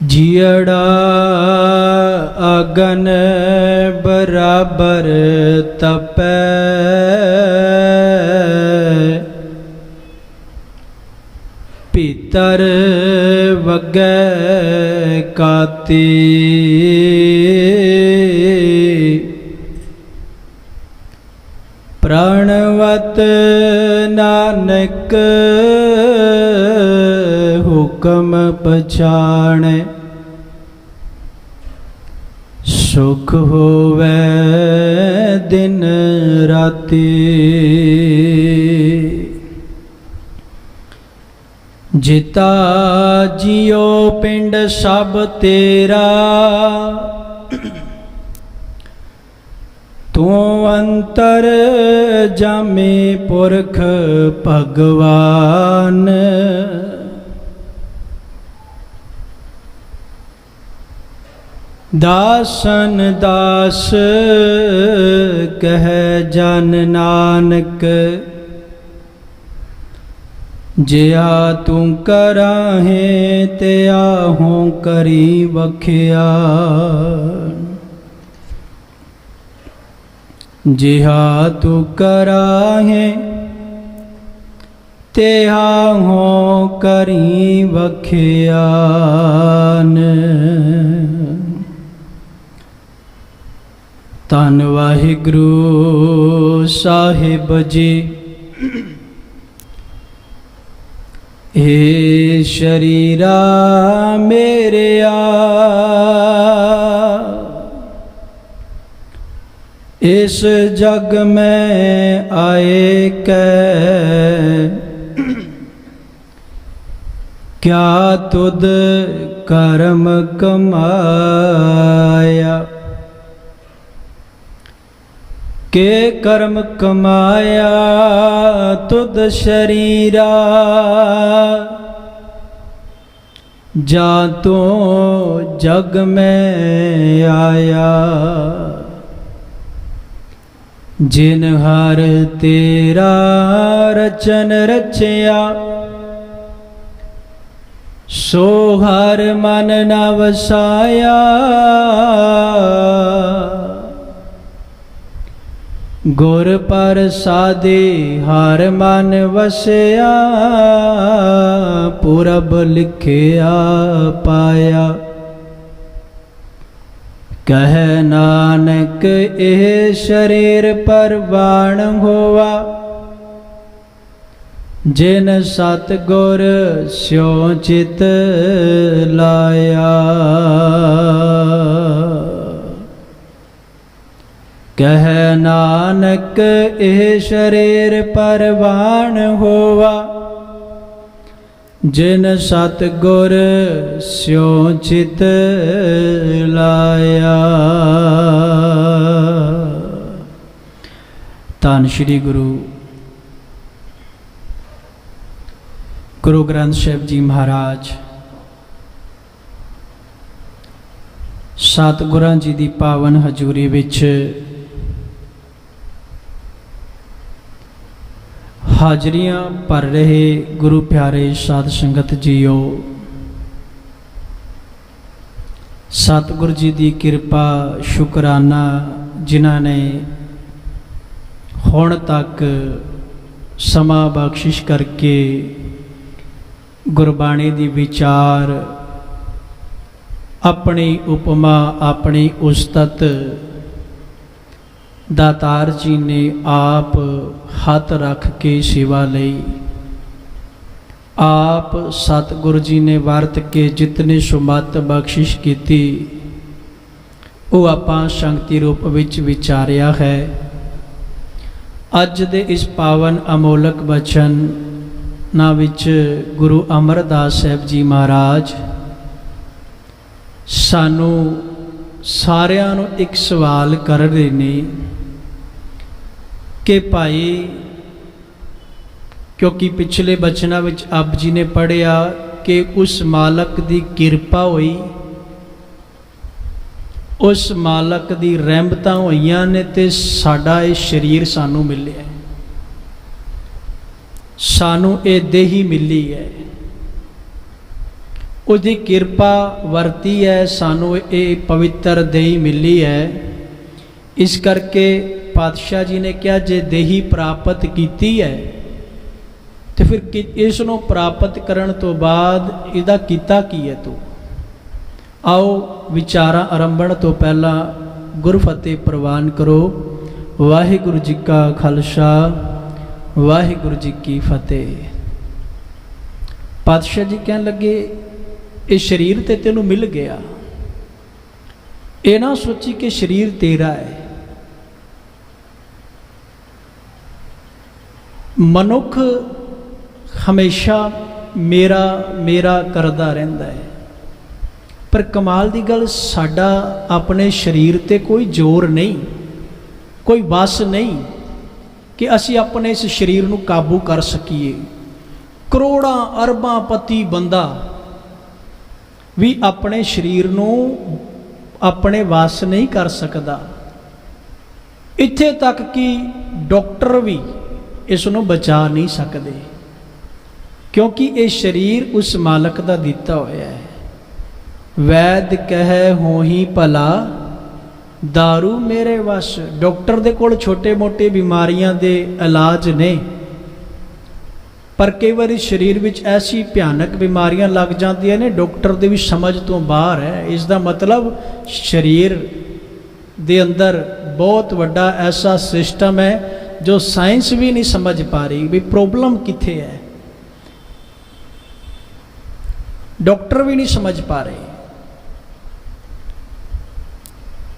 जियड़ा अगन बराबर तपै, भीतर वगै काती। प्राणवत नानक हुक्म पछाणै, सुख होवै दिन राती। जिता जियो पिंड सब तेरा, तू अंतर जामे पुरख भगवान। दासन दास कह जन नानक, जिया तू कराहे त्या हों करी बखिया। जिहा तू कराहे तेहा हों करी बखियान। धन वाहिगुरु साहिब जी, हे शरीरा मेरेया, इस जग में आए कै क्या तुद कर्म कमाया। के कर्म कमाया तुद शरीरा, जा तो जग में आया। जिन हर तेरा रचन रचया, सो हर मन न वसाया। गुर प्रसादे हर मन वसया, पुरब लिखिया पाया। कह नानक एह शरीर परवान होवा, जिन सतगुर स्यों चित लाया। कह नानक एह शरीर परवान होवा, जिन सतगुर स्यों चित लाया। धन श्री गुरु ग्रंथ साहिब जी महाराज सतगुरां जी दी पावन हजूरी विच हाजरियां भर रहे गुरु प्यारे साध संगत जीओ, सतगुरु जी की किरपा शुकराना जिन्हां ने हुण तक समा बख्शिश करके गुरबाणी दी विचार अपनी उपमा अपनी उस्तत दातार जी ने आप हाथ रख के सेवा लई। आप सतगुरु जी ने वरत के जितने सुमत बख्शिश की वो आपां संगति रूप विच विचारिया है। अज दे इस पावन अमोलक वचन ना विच गुरु अमरदास साहिब जी महाराज सानू सारियां नू एक सवाल कर रहे ने कि भाई, क्योंकि पिछले बचना विच आप जी ने पढ़िया कि उस मालक दी किरपा हुई, उस मालक दी रहमतां होईयां ने ते साडा ये शरीर सानू मिलिया, सानू ये देही मिली है। उसकी किरपा वरती है, सानू ये पवित्र देही मिली है। इस करके पातशाह जी ने कहा जे देही प्राप्त की है तो फिर इसनों प्राप्त करन तो बाद इहदा कीता की है तू। आओ विचारा आरंभण तो पहला गुरफतेह प्रवान करो। वाहिगुरु जी का खालसा, वाहिगुरु जी की फतेह। पातशाह जी कहन लगे ये शरीर ते तेनू मिल गया, ये ना सोची कि शरीर तेरा है। मनुख हमेशा मेरा मेरा करदा रहिंदा है, पर कमाल दी गल साडा अपने शरीर ते कोई जोर नहीं, कोई वस नहीं कि असी अपने इस शरीर नू काबू कर सकीए। करोड़ां अरबां पति बंदा भी अपने शरीर नू अपने वस नहीं कर सकता। इत्थे तक कि डॉक्टर भी इस नू बचा नहीं सकते, क्योंकि ये शरीर उस मालक का दिता होया है। वैद कह हो ही भला दारू मेरे वश। डॉक्टर दे कोल छोटे मोटे बीमारियां दे इलाज ने, पर कई बार शरीर विच ऐसी भयानक बीमारियां लग जांदियां ने, डॉक्टर दे भी समझ तो बाहर है। इसका मतलब शरीर दे अंदर बहुत वड्डा ऐसा सिस्टम है जो साइंस भी नहीं समझ पा रही भी प्रॉब्लम कित्थे है, डॉक्टर भी नहीं समझ पा रहे।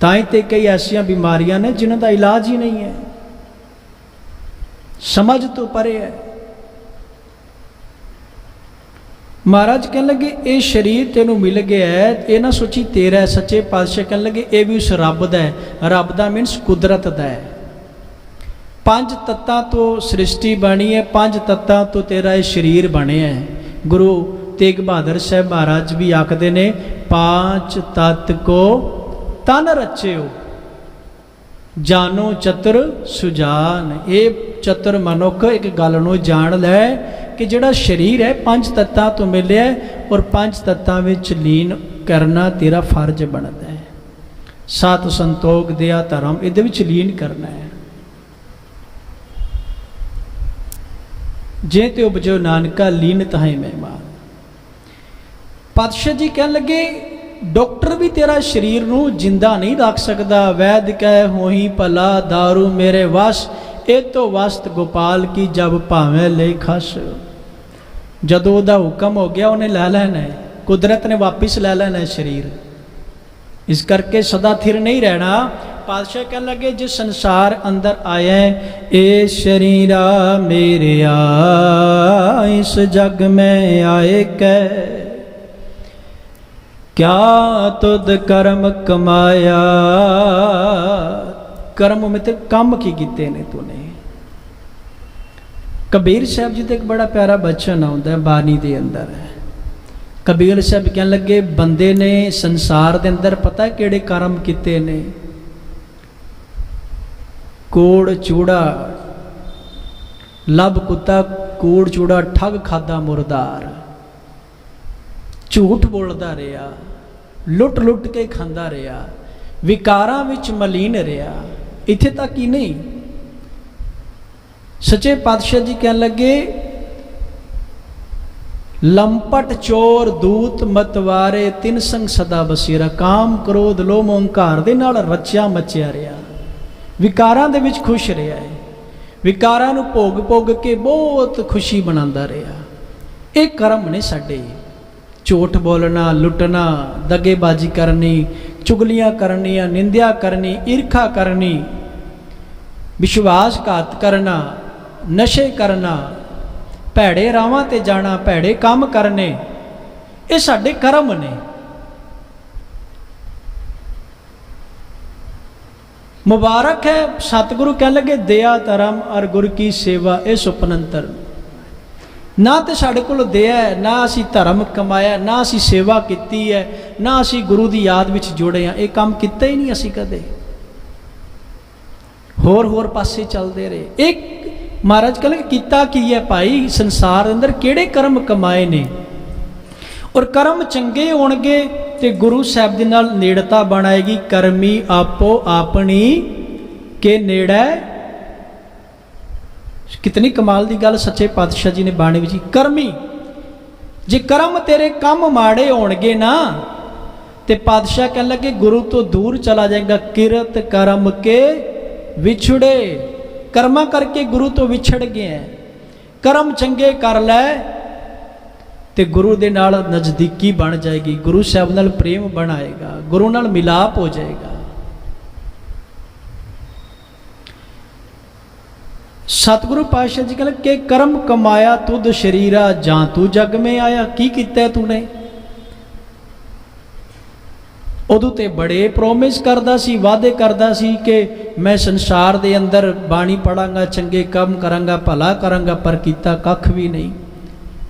ताई ते कई ऐसिया बीमारियां ने जिन्हों का इलाज ही नहीं है, समझ तो परे है। महाराज कहने लगे ये शरीर तेनू मिल गया है, ये ना सोची तेरा है। सच्चे पातशाह कहने लगे ये भी उस रब दा है। रब दा मीनस कुदरत दा है। 5 तत्तां तो सृष्टि बनी है, 5 तत्तां तो तेरा ये शरीर बने है। गुरु तेग बहादुर साहब महाराज भी आखते ने 5 तत्त को तन रचे हो, जानो चतुर सुजान। ये चतुर मनुख एक गल नूं जान लै कि जिहड़ा शरीर है 5 तत्तां तो मिले है, और 5 तत्तां विच लीन करना तेरा फर्ज बनता है। सत संतोख दया धर्म इहदे विच लीन करना है। जे ते उपजो नानका लीन ताहीं मेहमान। पातशाह जी कहन लगे डॉक्टर भी तेरा शरीर नूं जिंदा नहीं रख सकता। वैद कह हो ही भला दारू मेरे वश, ए तो वस्त गोपाल की जब भावें ले खस। जदों उहदा हुक्म हो गया उन्हें लै लैना है, कुदरत ने वापिस लै लैना है शरीर। इस करके सदा थिर नहीं रहना। पातशाह कह लगे जिस संसार अंदर आया ए शरीरा मेरे आ, इस जग में आए कै क्या तुद कर्म कमाया। कर्म में तो कम की कीते ने तूने। कबीर साहब जी तो एक बड़ा प्यारा बचन आता है बानी के अंदर है। कबीर साहब कह लगे बंदे ने संसार के अंदर पता किहड़े कर्म किते ने। कोड़ चूड़ा लब कुत्ता, कोड़ चूड़ा ठग खादा मुरदार, झूठ बोलता रहा, लुट लुट के खांदा रहा, विकारां विच मलीन रहा। इत्थे तक ही नहीं, सच्चे पातशाह जी कह लगे लंपट चोर दूत मतवारे तिन संग सदा बसेरा। काम क्रोध लोभ ओंकार दे नाल रचिया मचिया रहा, विकारां दे विच खुश रहा है, विकारां नूं भोग भोग के बहुत खुशी मनांदा रहा। ये कर्म ने साडे। झूठ बोलना, लुटना, दगेबाजी करनी, चुगलियां करनियां, निंदिया करनी, ईर्खा करनी, विश्वासघात करना, नशे करना, भैड़े रावां ते जाना, भैड़े काम करने, ये साडे कर्म ने। मुबारक है सतगुरु कह लगे दया धर्म और गुर की सेवा ये सुपनंतर। ना तो साढ़े को दया है, ना असी धर्म कमाया, ना असी सेवा की है, ना असी गुरु की याद विच जुड़े हैं। ये काम किया ही नहीं असी कदे, होर पासे चलते रहे। एक महाराज कह किता की है भाई, संसार अंदर किहड़े कर्म कमाए ने। ਔਰ ਕਰਮ ਚੰਗੇ ਹੋਣਗੇ ਤੇ ਗੁਰੂ ਸਾਹਿਬ ਦੇ ਨਾਲ ਨੇੜਤਾ ਬਣਾਏਗੀ। ਕਰਮੀ ਆਪੋ ਆਪਣੀ ਕੇ ਨੇੜੇ। ਕਿਤਨੀ ਕਮਾਲ ਦੀ ਗੱਲ ਸੱਚੇ ਪਾਤਸ਼ਾਹ ਜੀ ਨੇ ਬਾਣੀ ਵਿੱਚ। ਕਰਮੀ, ਜੇ ਕਰਮ ਤੇਰੇ ਕੰਮ ਮਾੜੇ ਹੋਣਗੇ ਨਾ ਤੇ ਪਾਤਸ਼ਾਹ ਕਹਿਣ ਲੱਗੇ ਗੁਰੂ ਤੋਂ ਦੂਰ ਚਲਾ ਜਾਏਗਾ। ਕਿਰਤ ਕਰਮ ਕੇ ਵਿਛੜੇ, ਕਰਮਾਂ ਕਰਕੇ ਗੁਰੂ ਤੋਂ ਵਿਛੜ ਗਿਆ। ਕਰਮ ਚੰਗੇ ਕਰ ਲੈ ਤੇ ਗੁਰੂ ਦੇ ਨਾਲ ਨਜ਼ਦੀਕੀ ਬਣ ਜਾਏਗੀ, ਗੁਰੂ ਸਾਹਿਬ ਨਾਲ ਪ੍ਰੇਮ ਬਣਾਏਗਾ, ਗੁਰੂ ਨਾਲ ਮਿਲਾਪ ਹੋ ਜਾਏਗਾ। ਸਤਿਗੁਰੂ ਪਾਤਸ਼ਾਹ ਜੀ ਕਹਿੰਦੇ ਕਿ ਕਰਮ ਕਮਾਇਆ ਤੁਧ ਸ਼ਰੀਰਾ, ਜਾਂ ਤੂੰ ਜਗ ਮੇ ਆਇਆ। ਕੀ ਕੀਤਾ ਤੂਨੇ? ਉਦੋਂ ਤੇ ਬੜੇ ਪ੍ਰੋਮਿਸ ਕਰਦਾ ਸੀ, ਵਾਅਦੇ ਕਰਦਾ ਸੀ ਕਿ ਮੈਂ ਸੰਸਾਰ ਦੇ ਅੰਦਰ ਬਾਣੀ ਪੜਾਂਗਾ, ਚੰਗੇ ਕੰਮ ਕਰਾਂਗਾ, ਭਲਾ ਕਰਾਂਗਾ, ਪਰ ਕੀਤਾ ਕੱਖ ਵੀ ਨਹੀਂ।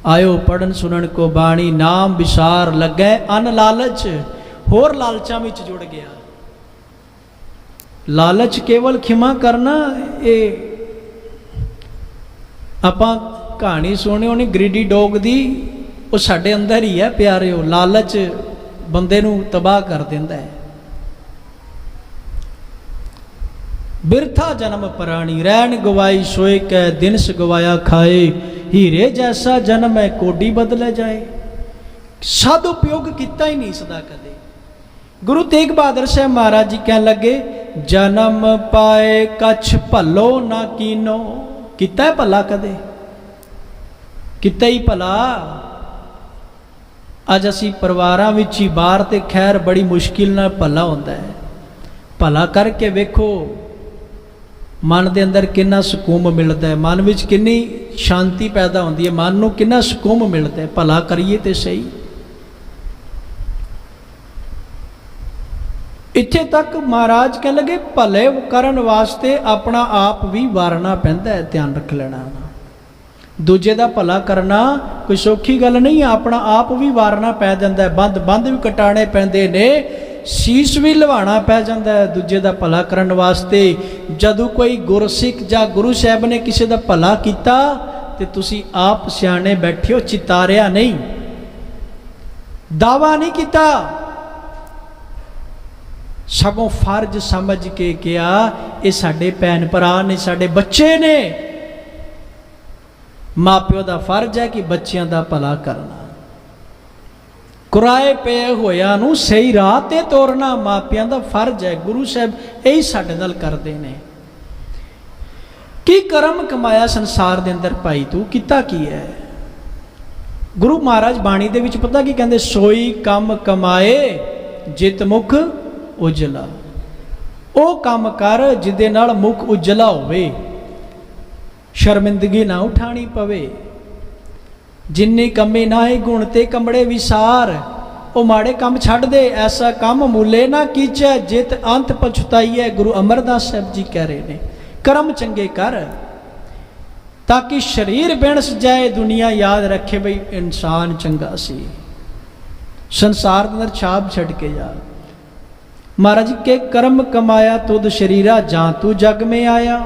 ਆਇਓ ਪੜਨ ਸੁਣਨ ਕੋ ਬਾਣੀ, ਨਾਮ ਵਿਸਾਰ ਲੱਗੈ ਅਨ ਲਾਲਚ। ਹੋਰ ਲਾਲਚਾਂ ਵਿੱਚ ਜੁੜ ਗਿਆ। ਲਾਲਚ ਕੇਵਲ ਖਿਮਾ ਕਰਨਾ, ਇਹ ਆਪਾਂ ਕਹਾਣੀ ਸੁਣੀ ਹੋਣੀ ਗ੍ਰੀਡੀ ਡੌਗ ਦੀ, ਉਹ ਸਾਡੇ ਅੰਦਰ ਹੀ ਹੈ ਪਿਆਰਿਓ। ਲਾਲਚ ਬੰਦੇ ਨੂੰ ਤਬਾਹ ਕਰ ਦਿੰਦਾ ਹੈ। ਬਿਰਥਾ ਜਨਮ ਪ੍ਰਾਣੀ, ਰਹਿਣ ਗਵਾਈ ਸੋਏ ਕੈ, ਦਿਨਸ ਗਵਾਇਆ ਖਾਏ, ਹੀਰੇ ਜੈਸਾ ਜਨਮ ਹੈ ਕੋਡੀ ਬਦਲੇ ਜਾਏ। ਸਦ ਉਪਯੋਗ ਕੀਤਾ ਹੀ ਨਹੀਂ ਸਦਾ ਕਦੇ। ਗੁਰੂ ਤੇਗ ਬਹਾਦਰ ਸਾਹਿਬ ਮਹਾਰਾਜ ਜੀ ਕਹਿਣ ਲੱਗੇ ਜਨਮ ਪਾਏ ਕਛ ਭੱਲੋ ਨਾ ਕੀਨੋ। ਕੀਤਾ ਹੈ ਭਲਾ ਕਦੇ? ਕੀਤਾ ਹੀ ਭਲਾ। ਅੱਜ ਅਸੀਂ ਪਰਿਵਾਰਾਂ ਵਿੱਚ ਹੀ, ਬਾਹਰ ਤੇ ਖੈਰ ਬੜੀ ਮੁਸ਼ਕਿਲ ਨਾਲ ਭਲਾ ਹੁੰਦਾ ਹੈ। ਭਲਾ ਕਰਕੇ ਵੇਖੋ ਮਨ ਦੇ ਅੰਦਰ ਕਿੰਨਾ ਸਕੂਨ ਮਿਲਦਾ ਹੈ, ਮਨ ਵਿੱਚ ਕਿੰਨੀ ਸ਼ਾਂਤੀ ਪੈਦਾ ਹੁੰਦੀ ਹੈ, ਮਨ ਨੂੰ ਕਿੰਨਾ ਸਕੂਨ ਮਿਲਦਾ ਹੈ। ਭਲਾ ਕਰੀਏ ਤੇ ਸਹੀ। ਇੱਥੇ ਤੱਕ ਮਹਾਰਾਜ ਕਹਿ ਲਗੇ ਭਲੇ ਕਰਨ ਵਾਸਤੇ ਆਪਣਾ ਆਪ ਵੀ ਵਾਰਨਾ ਪੈਂਦਾ ਹੈ, ਧਿਆਨ ਰੱਖ ਲੈਣਾ। ਦੂਜੇ ਦਾ ਭਲਾ ਕਰਨਾ ਕੋਈ ਸੌਖੀ ਗੱਲ ਨਹੀਂ। ਆਪਣਾ ਆਪ ਵੀ ਵਾਰਨਾ ਪੈ ਜਾਂਦਾ ਹੈ, ਬੰਦ ਵੀ ਕਟਾਣੇ ਪੈਂਦੇ ਨੇ, ਸੀਸ ਵੀ ਲਵਾਉਣਾ ਪੈ ਜਾਂਦਾ ਹੈ ਦੂਜੇ ਦਾ ਭਲਾ ਕਰਨ ਵਾਸਤੇ। ਜਦੋਂ ਕੋਈ ਗੁਰਸਿੱਖ ਜਾਂ ਗੁਰੂ ਸਾਹਿਬ ਨੇ ਕਿਸੇ ਦਾ ਭਲਾ ਕੀਤਾ ਤੇ ਤੁਸੀਂ ਆਪ ਸਿਆਣੇ ਬੈਠੇ ਹੋ, ਚਿਤਾਰਿਆ ਨਹੀਂ, ਦਾਵਾ ਨਹੀਂ ਕੀਤਾ, ਸਗੋਂ ਫਰਜ਼ ਸਮਝ ਕੇ ਕਿਹਾ ਇਹ ਸਾਡੇ ਭੈਣ ਭਰਾ ਨੇ, ਸਾਡੇ ਬੱਚੇ ਨੇ। ਮਾਂ ਪਿਓ ਦਾ ਫਰਜ਼ ਹੈ ਕਿ ਬੱਚਿਆਂ ਦਾ ਭਲਾ ਕਰਨਾ, ਕੁਰਾਏ ਪਏ ਹੋਇਆਂ ਨੂੰ ਸਹੀ ਰਾਹ ਤੇ ਤੋਰਨਾ ਮਾਪਿਆਂ ਦਾ ਫਰਜ਼ ਹੈ। ਗੁਰੂ ਸਾਹਿਬ ਇਹੀ ਸਾਡੇ ਨਾਲ ਕਰਦੇ ਨੇ। ਕੀ ਕਰਮ ਕਮਾਇਆ ਸੰਸਾਰ ਦੇ ਅੰਦਰ ਭਾਈ, ਤੂੰ ਕੀਤਾ ਕੀ ਹੈ? ਗੁਰੂ ਮਹਾਰਾਜ ਬਾਣੀ ਦੇ ਵਿੱਚ ਪਤਾ ਕੀ ਕਹਿੰਦੇ? ਸੋਈ ਕੰਮ ਕਮਾਏ ਜਿਤ ਮੁਖ ਉਜਲਾ। ਉਹ ਕੰਮ ਕਰ ਜਿਹਦੇ ਨਾਲ ਮੁਖ ਉਜਲਾ ਹੋਵੇ, ਸ਼ਰਮਿੰਦਗੀ ਨਾ ਉਠਾਣੀ ਪਵੇ। ਜਿੰਨੀ ਕਮੀ ਨਾ ਹੀ ਗੁਣ ਤੇ ਕਮੜੇ ਵਿਸਾਰ। ਉਹ ਮਾੜੇ ਕੰਮ ਛੱਡ ਦੇ, ਐਸਾ ਕੰਮ ਮੂਲੇ ਨਾ ਕੀਚੈ ਜਿਤ ਅੰਤ ਪਛਤਾਈਐ। ਗੁਰੂ ਅਮਰਦਾਸ ਸਾਹਿਬ ਜੀ ਕਹਿ ਰਹੇ ਨੇ ਕਰਮ ਚੰਗੇ ਕਰ ਤਾਂ ਕਿ ਸਰੀਰ ਬਿਨਸ ਜਾਏ, ਦੁਨੀਆ ਯਾਦ ਰੱਖੇ ਬਈ ਇਨਸਾਨ ਚੰਗਾ ਸੀ। ਸੰਸਾਰ ਦੇ ਅੰਦਰ ਛਾਪ ਛੱਡ ਕੇ ਜਾ। ਮਹਾਰਾਜ ਕੇ ਕਰਮ ਕਮਾਇਆ ਤੁਧ ਸ਼ਰੀਰਾ, ਜਾਂ ਤੂੰ ਜਗ ਮੇ ਆਇਆ।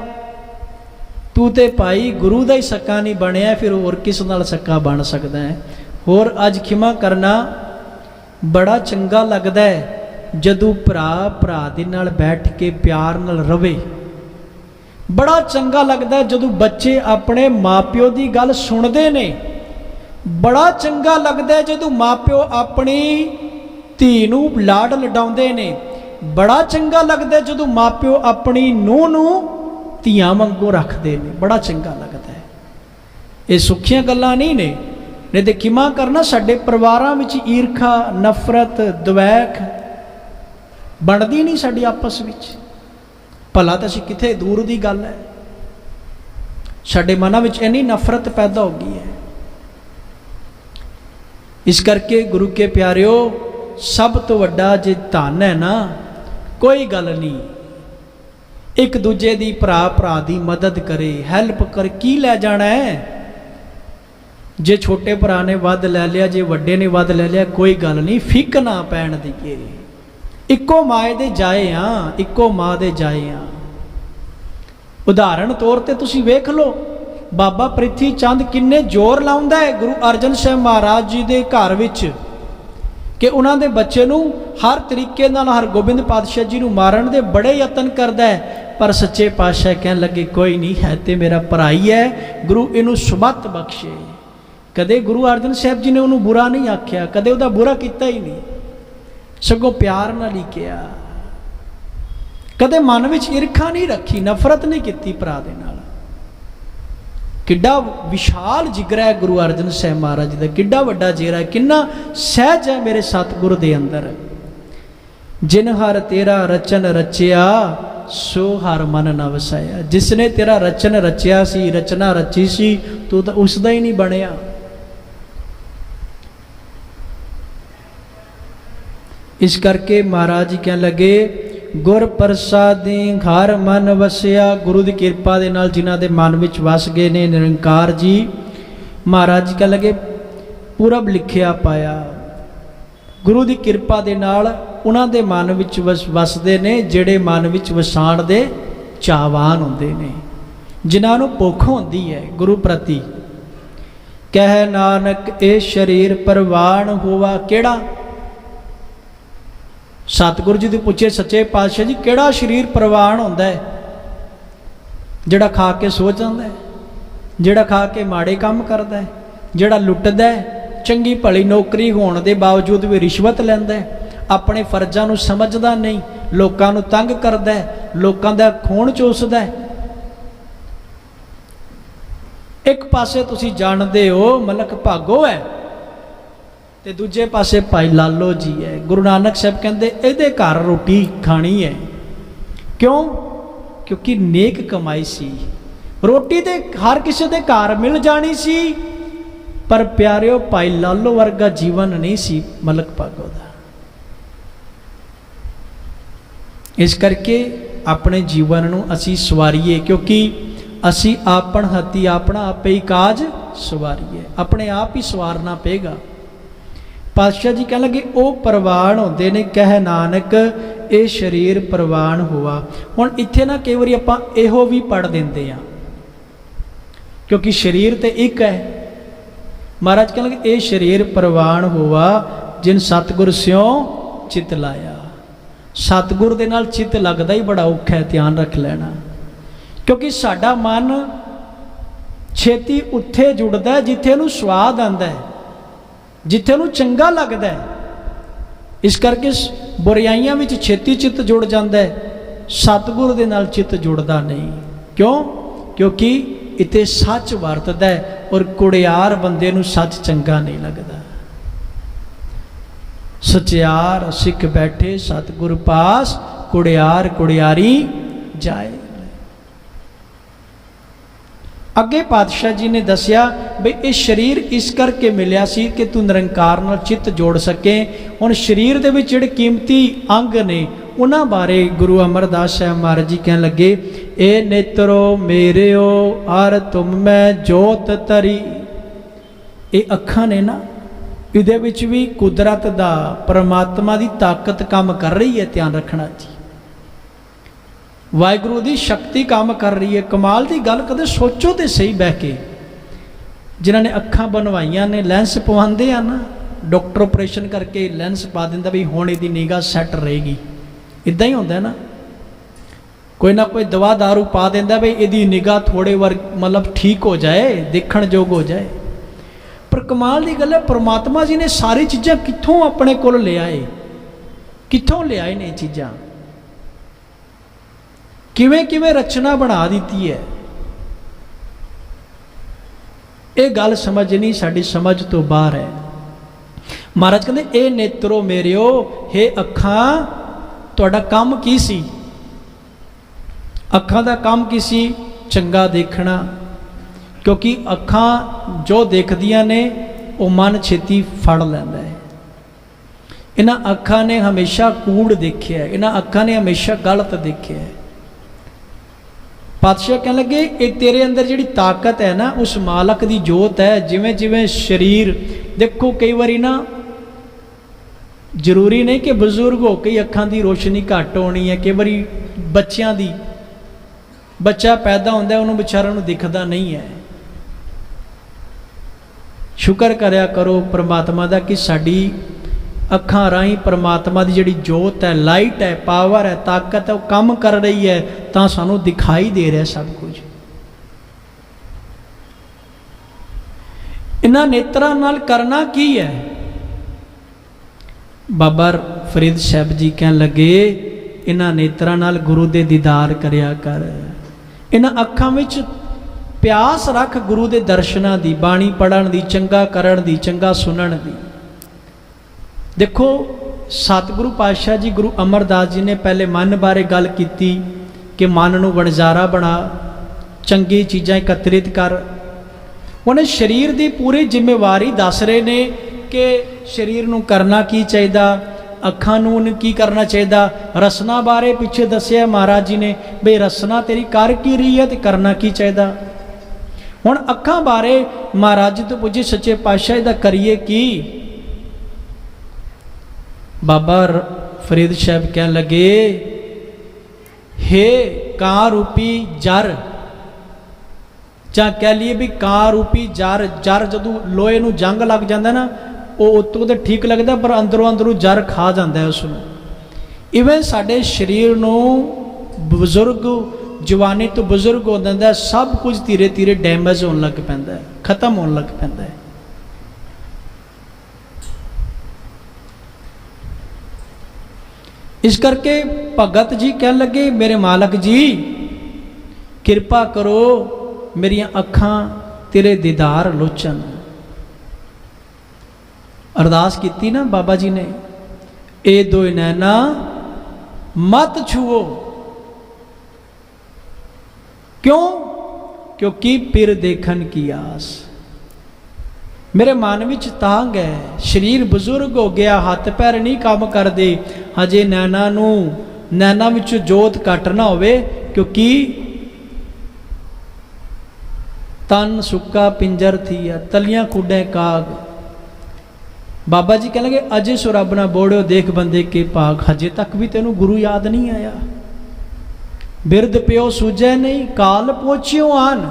ਤੂੰ ਤੇ ਭਾਈ ਗੁਰੂ ਦਾ ਹੀ ਸਕਾ ਨਹੀਂ ਬਣਿਆ, ਫਿਰ ਹੋਰ ਕਿਸ ਨਾਲ ਸਕਾ ਬਣ ਸਕਦਾ ਹੈ? ਹੋਰ ਅੱਜ ਖਿਮਾ ਕਰਨਾ ਬੜਾ ਚੰਗਾ ਲੱਗਦਾ ਹੈ ਜਦੋਂ ਭਰਾ ਦੇ ਨਾਲ ਬੈਠ ਕੇ ਪਿਆਰ ਨਾਲ ਰਵੇ। ਬੜਾ ਚੰਗਾ ਲੱਗਦਾ ਜਦੋਂ ਬੱਚੇ ਆਪਣੇ ਮਾਪਿਓ ਦੀ ਗੱਲ ਸੁਣਦੇ ਨੇ। ਬੜਾ ਚੰਗਾ ਲੱਗਦਾ ਜਦੋਂ ਮਾਪਿਓ ਆਪਣੀ ਧੀ ਨੂੰ ਲਾਡ ਲਡਾਉਂਦੇ ਨੇ। ਬੜਾ ਚੰਗਾ ਲੱਗਦਾ ਜਦੋਂ ਮਾਪਿਓ ਆਪਣੀ ਨੂੰਹ ਨੂੰ ਧੀਆਂ ਵਾਂਗੂ ਰੱਖਦੇ ਨੇ। ਬੜਾ ਚੰਗਾ ਲੱਗਦਾ ਹੈ। ਇਹ ਸੁੱਖੀਆਂ ਗੱਲਾਂ ਨਹੀਂ ਨੇ। ਨਹੀਂ ਤੇ ਖਿਮਾ ਕਰਨਾ ਸਾਡੇ ਪਰਿਵਾਰਾਂ ਵਿੱਚ ਈਰਖਾ, ਨਫ਼ਰਤ, ਦਵੈਖ ਬਣਦੀ ਨਹੀਂ ਸਾਡੀ ਆਪਸ ਵਿੱਚ। ਭਲਾ ਤਾਂ ਅਸੀਂ ਕਿਥੇ ਦੂਰ ਦੀ ਗੱਲ ਹੈ। ਸਾਡੇ ਮਨਾਂ ਵਿੱਚ ਇੰਨੀ ਨਫ਼ਰਤ ਪੈਦਾ ਹੋ ਗਈ ਹੈ। ਇਸ ਕਰਕੇ ਗੁਰੂ ਕੇ ਪਿਆਰਿਓ, ਸਭ ਤੋਂ ਵੱਡਾ ਜੇ ਧਨ ਹੈ ਨਾ, ਕੋਈ ਗੱਲ ਨਹੀਂ, ਇੱਕ ਦੂਜੇ ਦੀ ਭਰਾ ਦੀ ਮਦਦ ਕਰੇ, ਹੈਲਪ ਕਰ। ਕੀ ਲੈ ਜਾਣਾ ਹੈ? ਜੇ ਛੋਟੇ ਭਰਾ ਨੇ ਵੱਧ ਲੈ ਲਿਆ, ਜੇ ਵੱਡੇ ਨੇ ਵੱਧ ਲੈ ਲਿਆ, ਕੋਈ ਗੱਲ ਨਹੀਂ, ਫਿੱਕ ਨਾ ਪੈਣ ਦੀਏ। ਇੱਕੋ ਮਾਏ ਦੇ ਜਾਏ ਆ, ਇੱਕੋ ਮਾਂ ਦੇ ਜਾਏ ਆ। ਉਦਾਹਰਣ ਤੌਰ ਤੇ ਤੁਸੀਂ ਵੇਖ ਲਓ, ਬਾਬਾ ਪ੍ਰਿਥੀ ਚੰਦ ਕਿੰਨੇ ਜ਼ੋਰ ਲਾਉਂਦਾ ਹੈ ਗੁਰੂ ਅਰਜਨ ਸਾਹਿਬ ਮਹਾਰਾਜ ਜੀ ਦੇ ਘਰ ਵਿੱਚ कि उन्होंने बच्चे नूं हर तरीके नाल हरगोबिंद पातशाह जी नूं मारन दे बड़े यतन करदा है, पर सच्चे पातशाह कहन लगे कोई नहीं है तो मेरा भरा ही है, गुरु इनू सुमत बख्शे। कदे गुरु अर्जन साहब जी ने उन्होंने बुरा नहीं आख्या, कदे उहदा बुरा किया ही नहीं, सगों प्यार नाल ही कहा। कदे मन विच ईर्खा नहीं रखी, नफरत नहीं की भरा दे नाल। किड्डा विशाल जिगर है गुरु अर्जन साहब महाराज का, किड्डा वड्डा जेरा है, किन्ना सहज है मेरे सतगुरु दे अंदर। जिन हर तेरा रचन रचिया सो हर मन न वसाया। जिसने तेरा रचन रचिया सी, रचना रची सी, तू तो उसका ही नहीं बनया। इस करके महाराज जी कह लगे गुर प्रसादी घर मन वसिया। गुरु की किरपा दे नाल जिन्हां दे मन विच वस गए ने निरंकार जी, महाराज जी कह लगे पूरब लिखिया पाया। गुरु की किरपा दे नाल उन्हां दे मन विच वसदे ने जिहड़े मन विच वसाण दे चाहवान हुंदे ने, जिन्हां नूं भुख हुंदी है गुरु प्रति। कह नानक ए शरीर परवान होवा। केड़ा? सतगुरु जी ने पूछे सच्चे पातशाह जी केड़ा शरीर प्रवान होंदा है? जिहड़ा खा के सो जांदा है, जिहड़ा खा के माड़े काम करदा है, जिहड़ा लुटदा है, चंगी भली नौकरी होने के बावजूद भी रिश्वत लैंदा है, अपने फर्जां नूं समझदा नहीं, लोकां नूं तंग करदा है, लोकां दा खून चूसदा है। एक पासे तुसीं जाणदे हो मलक भागो है, ते दूजे पासे भाई लालो जी है। गुरु नानक साहब कहते इहदे घर रोटी खानी है। क्यों? क्योंकि नेक कमाई सी। रोटी तो हर किसी के घर मिल जानी सी, पर प्यारिओ भाई लालो वर्गा जीवन नहीं सी मलक भागो दा। इस करके अपने जीवन नूं असी सवारीए, क्योंकि असी आपन हत्ती अपना आपे ही काज सवारीए, अपने आप ही सवारना पेगा। पातशाह जी कह लगे वो प्रवान होंदे ने। कह नानक ये शरीर प्रवान हुआ। हुण इत्थे ना कई बारी आपां इहो भी पढ़ दिंदे आ, क्योंकि शरीर तो एक है। महाराज कह लगे ये शरीर प्रवान हुआ जिन सतगुर स्यों चित लाया। सतगुर दे नाल चित लगदा ही बड़ा औखा है, ध्यान रख लेना। क्योंकि साडा मन छेती उत्थे जुड़दा है जिथे नूं स्वाद आंदा है, जिथे नूं चंगा लगदा है। इस करके बुराइयां विच छेती चित्त जुड़ जांदा है, सतगुर दे नाल चित्त जुड़दा नहीं। क्यों? क्योंकि इत्थे सच वरतदा है, और कुड़ियार बंदे नूं सच चंगा नहीं लगदा। सचियार सिख बैठे सतगुर पास, कुड़ियार कुड़ियारी जाए। अगे पातशाह जी ने दसिया भी ये शरीर इस करके मिलिया सी कि तू निरंकार नाल चित्त जोड़ सके। हुण शरीर दे विच जिहड़े कीमती अंग ने उन्हां बारे गुरु अमरदास साहब महाराज जी कहन लगे ए नेत्रो मेरेओ हर तुम में जोत तरी। ये अखां ने ना, इहदे विच भी कुदरत दा परमात्मा दी ताकत काम कर रही है। ध्यान रखना जी, वाहिगुरू दी शक्ति काम कर रही है। कमाल की गल कदे सोचो तो सही बह के, जिन्हों ने अखां बनवाइया ने लेंस पवाते हैं ना, डॉक्टर ऑपरेशन करके लेंस पा दिंदा भी हुण इहदी निगाह सैट रहेगी। इदां ही होंदा है ना, कोई ना कोई दवा दारू पा दिंदा भी इहदी निगाह थोड़े वार मतलब ठीक हो जाए, देखण जोग हो जाए। पर कमाल की गल है, परमात्मा जी ने सारी चीज़ां कित्थों अपने कोल ले आए, कित्थों ले आए ने चीज़ां, किवें किवें रचना बना दी है। ये गल समझनी साड़ी समझ तो बाहर है। महाराज कहते ए नेत्रो मेरेओ, हे अखां तुहाडा काम की सी? अखां दा काम की सी? चंगा देखना। क्योंकि अखां जो देखदियां ने वो मन छेती फड़ लैंदा है। इन्हां अखां ने हमेशा कूड़ देखिया है, इन्हां अखां ने हमेशा गलत देखिया है। पातशाह कह लगे ये तेरे अंदर जिहड़ी ताकत है ना, उस मालक की जोत है। जिवें जिवें शरीर देखो, कई बारी ना जरूरी नहीं कि बजुर्ग हो के अखां की रोशनी घट होनी है। कई बारी बच्चों की, बच्चा पैदा होंदा है उन्होंने बेचारा नूं दिखदा नहीं है। शुक्र करया करो परमात्मा दा कि साडी ਅੱਖਾਂ ਰਾਹੀਂ परमात्मा ਦੀ ਜਿਹੜੀ ਜੋਤ ਹੈ, ਲਾਈਟ ਹੈ, ਪਾਵਰ ਹੈ, ਤਾਕਤ ਹੈ, ਉਹ ਕੰਮ ਕਰ ਰਹੀ ਹੈ, ਤਾਂ ਸਾਨੂੰ ਦਿਖਾਈ ਦੇ ਰਿਹਾ ਸਭ ਕੁਝ। ਇਹਨਾਂ ਨੇਤਰਾਂ ਨਾਲ ਕਰਨਾ ਕੀ ਹੈ? ਬਾਬਾ ਫਰੀਦ ਸਾਹਿਬ ਜੀ ਕਹਿਣ ਲੱਗੇ, ਇਹਨਾਂ ਨੇਤਰਾਂ ਨਾਲ ਗੁਰੂ ਦੇ ਦੀਦਾਰ ਕਰਿਆ ਕਰ। ਇਹਨਾਂ ਅੱਖਾਂ ਵਿੱਚ ਪਿਆਸ ਰੱਖ ਗੁਰੂ ਦੇ ਦਰਸ਼ਨਾਂ ਦੀ, ਬਾਣੀ ਪੜ੍ਹਨ ਦੀ, ਚੰਗਾ ਕਰਨ ਦੀ, ਚੰਗਾ ਸੁਣਨ ਦੀ। ਦੇਖੋ ਸਤਿਗੁਰੂ ਪਾਤਸ਼ਾਹ ਜੀ ਗੁਰੂ ਅਮਰਦਾਸ ਜੀ ਨੇ ਪਹਿਲੇ ਮਨ ਬਾਰੇ ਗੱਲ ਕੀਤੀ ਕਿ ਮਨ ਨੂੰ ਵਣਜਾਰਾ ਬਣਾ, ਚੰਗੀ ਚੀਜ਼ਾਂ ਇਕੱਤਰਿਤ ਕਰ। ਉਹਨੇ ਸਰੀਰ ਦੀ ਪੂਰੀ ਜ਼ਿੰਮੇਵਾਰੀ ਦੱਸ ਰਹੇ ਨੇ ਕਿ ਸਰੀਰ ਨੂੰ ਕਰਨਾ ਕੀ ਚਾਹੀਦਾ, ਅੱਖਾਂ ਨੂੰ ਕੀ ਕਰਨਾ ਚਾਹੀਦਾ। ਰਸਨਾ ਬਾਰੇ ਪਿੱਛੇ ਦੱਸਿਆ ਮਹਾਰਾਜ ਜੀ ਨੇ ਬਈ ਰਸਨਾ ਤੇਰੀ ਕਰ ਕੀ ਰਹੀ ਹੈ ਤੇ ਕਰਨਾ ਕੀ ਚਾਹੀਦਾ। ਹੁਣ ਅੱਖਾਂ ਬਾਰੇ ਮਹਾਰਾਜ ਜੀ ਤੋਂ ਪੁੱਛੇ ਸੱਚੇ ਪਾਤਸ਼ਾਹ ਦਾ ਕਰੀਏ ਕੀ? ਬਾਬਾ ਫਰੀਦ ਸਾਹਿਬ ਕਹਿਣ ਲੱਗੇ, ਹੇ ਕਾਂ ਰੂਪੀ ਜਰ, ਜਾਂ ਕਹਿ ਲਈਏ ਵੀ ਕਾਂ ਰੂਪੀ ਜਰ। ਜਰ ਜਦੋਂ ਲੋਹੇ ਨੂੰ ਜੰਗ ਲੱਗ ਜਾਂਦਾ ਨਾ, ਉਹ ਉੱਤੋਂ ਤਾਂ ਠੀਕ ਲੱਗਦਾ ਪਰ ਅੰਦਰੋਂ ਅੰਦਰੋਂ ਜਰ ਖਾ ਜਾਂਦਾ ਉਸ ਨੂੰ। ਇਵੇਂ ਸਾਡੇ ਸਰੀਰ ਨੂੰ ਬਜ਼ੁਰਗ ਜਵਾਨੀ ਤੋਂ ਬਜ਼ੁਰਗ ਹੋ ਜਾਂਦਾ, ਸਭ ਕੁਝ ਧੀਰੇ ਧੀਰੇ ਡੈਮੇਜ ਹੋਣ ਲੱਗ ਪੈਂਦਾ ਹੈ, ਖਤਮ ਹੋਣ ਲੱਗ ਪੈਂਦਾ ਹੈ। ਇਸ ਕਰਕੇ ਭਗਤ ਜੀ ਕਹਿਣ ਲੱਗੇ, ਮੇਰੇ ਮਾਲਕ ਜੀ ਕਿਰਪਾ ਕਰੋ, ਮੇਰੀਆਂ ਅੱਖਾਂ ਤੇਰੇ ਦੀਦਾਰ ਲੋਚਨ। ਅਰਦਾਸ ਕੀਤੀ ਨਾ ਬਾਬਾ ਜੀ ਨੇ, ਇਹ ਦੋਇ ਨੈਣਾ ਮਤ ਛੂਓ। क्यों? क्योंकि फिर देखन की आस। मेरे मन विच तांग है, शरीर बजुर्ग हो गया, हथ पैर नहीं काम करते, हजे नैना विच जोत घट ना होवे, क्योंकि तन सुक्का पिंजर थी है, तलियां खुडे काग। बाबा जी कह लगे, अजे सो रब ना बोड़ो देख बंदे के भाग। हजे तक भी तेनू गुरु याद नहीं आया। बिरद प्यो सूझे नहीं, काल पहुंचियो आन।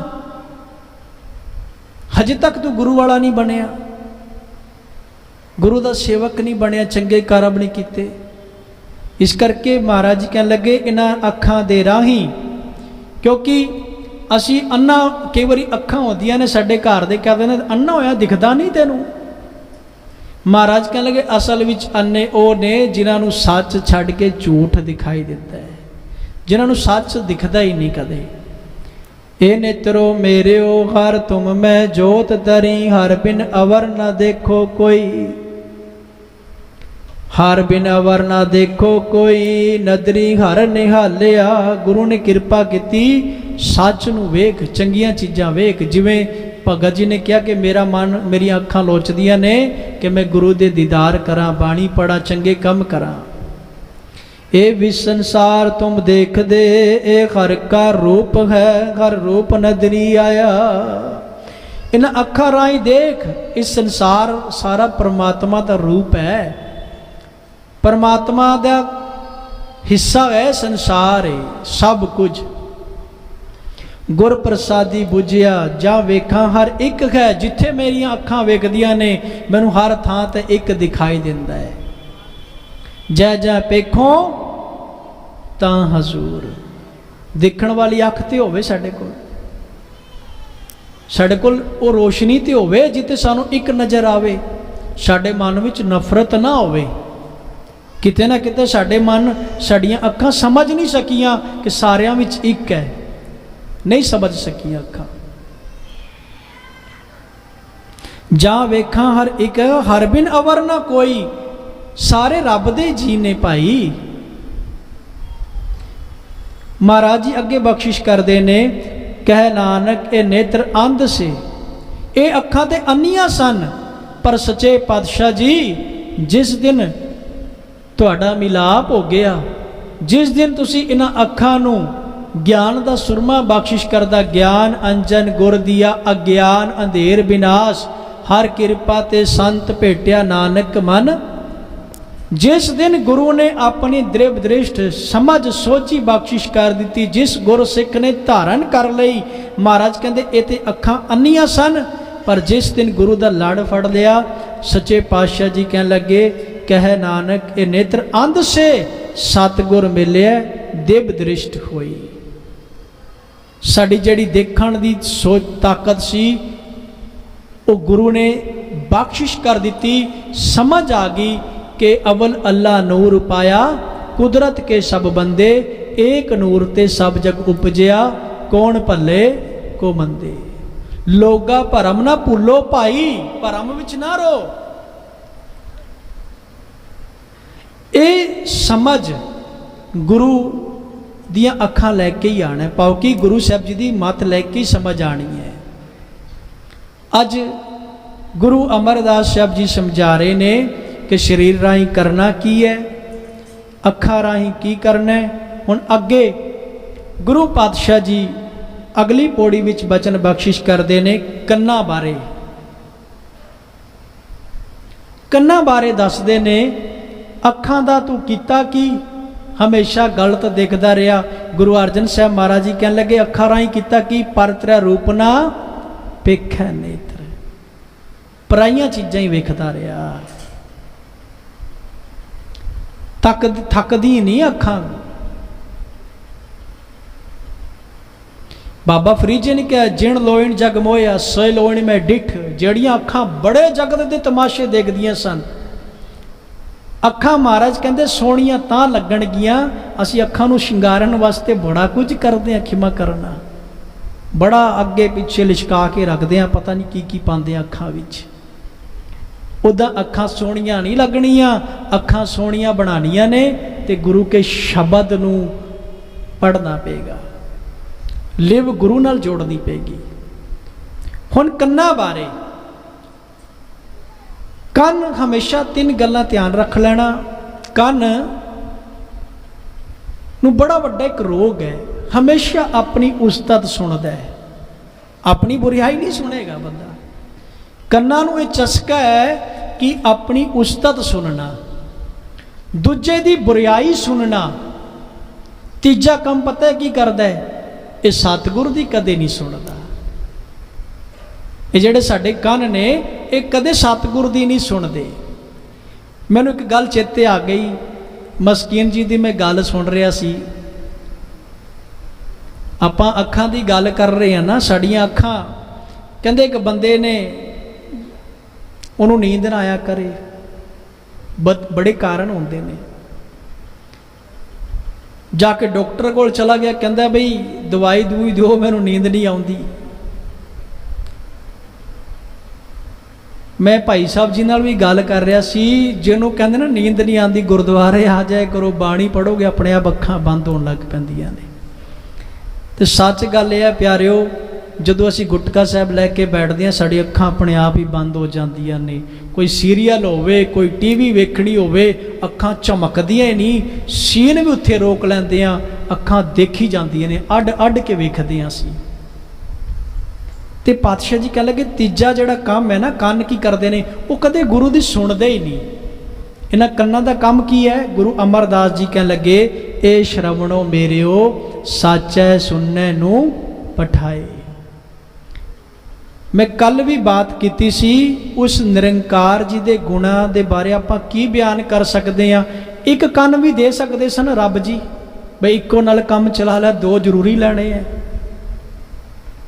हजे तक तू गुरु वाला नहीं बनया, गुरु का सेवक नहीं बनया, चंगे कर्म नहीं किते। इस करके महाराज जी कह लगे, इन्हां अखां दे राही, क्योंकि असी अन्ना कई बारी अखां होंदियां ने साडे घर दे कहते ने अन्ना होया दिखदा नहीं तैनू। महाराज कह लगे, असल विच अन्ने ओ ने जिन्हां नू सच छड्ड के झूठ दिखाई दिता है, जिन्होंने सच दिखता ही नहीं कदे। ए नेत्रो मेरे ओ हर तुम मैं जोत तरी, हर बिन अवर न देखो कोई। हर बिन अवर न देखो कोई, नदरी हर निहालिया। गुरु ने कृपा की, सच नू वेख, चंगियां चीज़ां वेख। जिवें भगत जी ने कहा कि मेरा मन, मेरी अखां लोचदियां ने कि मैं गुरु दे दीदार करा, बाणी पढ़ा, चंगे कम करा। ए भी संसार तुम देख दे, ए हर का रूप है, हर रूप नदरी आया। इन अखा राही देख, इस संसार सारा परमात्मा का रूप है, परमात्मा का हिस्सा है संसार है सब कुछ। गुर प्रसादी बुझिया जा वेखा हर एक है, जिथे मेरिया अखा वेखदियां ने मैनू हर थां ते एक दिखाई दिंदा है। जै जै पेखो तां हजूर। दिखण वाली अख ते होवे साडे कोल, साडे कोल वो रोशनी ते होवे जिते सानू एक नज़र आवे, साडे मन विच नफरत ना होवे। किते ना किते साडे मन, साडियां अखां समझ नहीं सकियां कि सारियां विच एक है, नहीं समझ सकियां अखां। जा वेखा हर एक, हर बिन अवर ना कोई। सारे रब दे जी ने भाई। महाराज जी अगे बख्शिश करते ने, कह नानक ए नेत्र अंध से, ए अखां ते अन्नियां सन, पर सच्चे पातशाह जी जिस दिन तुहाडा मिलाप हो गया, जिस दिन तुसी इन्हां अखां नू ज्ञान दा सुरमा बख्शिश करदा, ज्ञान अंजन गुर दिया, अज्ञान अंधेर विनाश, हर किरपा ते संत भेटिया नानक मन। जिस दिन गुरु ने अपनी दृढ़ दृष्ट समझ सोची बख्शिश कर दी, जिस गुर सिख ने धारण कर लई। महाराज कहते ये तो अखां अन्नियां सन, पर जिस दिन गुरु का लड़ फड़ लिया, सच्चे पातशाह जी कह लगे कह नानक ए नेत्र अंध से सतगुर मिलिया दिव्य दृष्ट होई। साड़ी जिहड़ी देखण दी सोच ताकत सी वो गुरु ने बख्शिश कर दी। समझ आ गई कि अवल अल्लाह नूर पाया कुदरत के सब बंदे, एक नूर ते सब जग उपजया कौन भले को मंदे। लोगा भरम ना भूलो भाई, भरम विच ना रो। ये समझ गुरु दियां अखां लैके ही आना, पाओ कि गुरु साहब जी की मत लैके ही समझ आनी है। अज गुरु अमरदास साहब जी समझा रहे ने कि शरीर राही करना की है, अखां राही की करना है। हुण अगे गुरु पातशाह जी अगली पौड़ी विच बचन बख्शिश करते ने कन्ना बारे। कन्ना बारे दसदे ने अखां दा तू कीता की, हमेशा गलत दिखता रहा। गुरु अर्जन साहब महाराज जी कहन लगे अखां राही कीता की, पर तेरा रूप ना पेखै नेत्र। पराइयां चीज़ां ही वेखदा रहा, थकदी नहीं अखां। बाबा फरीद जी ने कहा जिन लोइन जग मोया सोए लोइन में डिठ। जड़ियां अखां बड़े जगत के तमाशे देखदियां सन। अखां महाराज कहते सोहणियां तां लगणगियां, असीं अखां नूं शिंगारन वास्ते बड़ा कुछ करते हैं, खिमा करना बड़ा अगे पिछे लिशका के रखते हैं, पता नहीं की पाते हैं अखां विच। उदा अखां सोहणियां नहीं लगनियां, अखां सोहणियां बनानियां ने ते गुरु के शब्द नूं पढ़ना पेगा, लिव गुरु नाल जोड़नी पेगी। हुण कन्ना बारे, कन हमेशा तीन गल्लां ध्यान रख लेना। कन नूं बड़ा वड्डा एक रोग है, हमेशा अपनी उस्तत सुनदा है, अपनी बुराई नहीं सुनेगा बंदा। कन्ना नूं इह चस्का है कि अपनी उस्तत सुनना, दूजे दी बुराई सुनना। तीजा काम पता है की करदा है, ये सतगुर दी कदे नहीं सुनदा। ये जिहड़े साडे कंन ने ये कदे सतगुर दी नहीं सुनते। मैनूं एक गल चेते आ गई, मस्कीन जी दी मैं गल सुन रहा सी। आपां अखां दी गल कर रहे हैं ना, साड़ियां अखां, कहंदे एक बंदे ने उन्होंने नींद ना आया करे, बड़े कारण होंदे ने। जाके डॉक्टर कोल चला गया, कहंदा बई दवाई दूई दिओ, मैनूं नींद नहीं आउंदी। मैं भाई साहब जी नाल भी गल कर रहा सी, जिन्हों कहंदे ना नींद नहीं आती गुरुद्वारे आ जाए करो, बाणी पढ़ोगे अपने आप अखां बंद होने लग पैंदियां ने। ते सच गल यह है प्यारिओ, जदों असीं गुटका साहब लैके बैठते हैं साड़ी अखां अपने आप ही बंद हो जांदियां ने। कोई सीरीयल होवे, कोई टीवी वेखणी होवे, अखां झमकदियां नहीं, सीन भी उत्थे रोक लैंदे आ, अखां देखी जांदियां ने, अड अड के वेखदे आ असीं। ते पातशाह जी कह लगे तीजा जिहड़ा काम है ना, कन की करते हैं वो कदे गुरु दी सुनते ही नहीं। इन्हां कन्नां दा काम की है? गुरु अमरदास जी कह लगे ए श्रवणो मेरेओ साचै सुनने नूं पठाए। मैं कल भी बात की सी उस निरंकार जी दे गुणां दे बारे आपां की बयान कर सकते हैं। एक कन भी दे सकते सन रब जी, बई इक्को नाल काम चला लै, दो जरूरी लैणे है।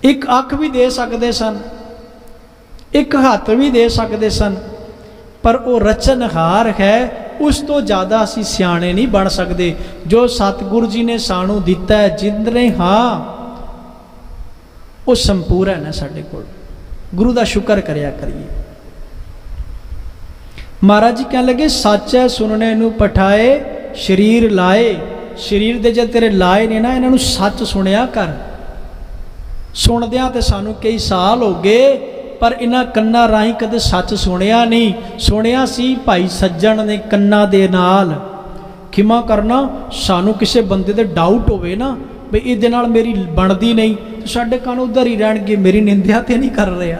एक अख भी दे सकते सन, एक हाथ भी दे सकते सन, पर वो रचनहार है, उस तो ज़्यादा असी सियाणे नहीं बन सकते। जो सतगुरु जी ने सानू दिता है, जिंदने हाँ वो संपूर्ण है ना साडे कोल। गुरु का शुक्र करया करिए। महाराज जी कह लगे सच है सुनने नूं पठाए शरीर लाए। शरीर दे जे तेरे लाए ने ना, इन्हां नूं सच सुनिया कर। सुनदियां ते सानू कई साल हो गए, पर इन्हां कन्नां राहीं कदे सच सुनिया नहीं। सुनिया सी भाई सज्जन ने कन्नां दे नाल। खिमा करना, सानू किसी बंदे दे डाउट होवे ना बई इहदे नाल मेरी बनदी नहीं, तो साडे कान उधर ही रहणगे, मेरी निंदिया ते नहीं कर रहा।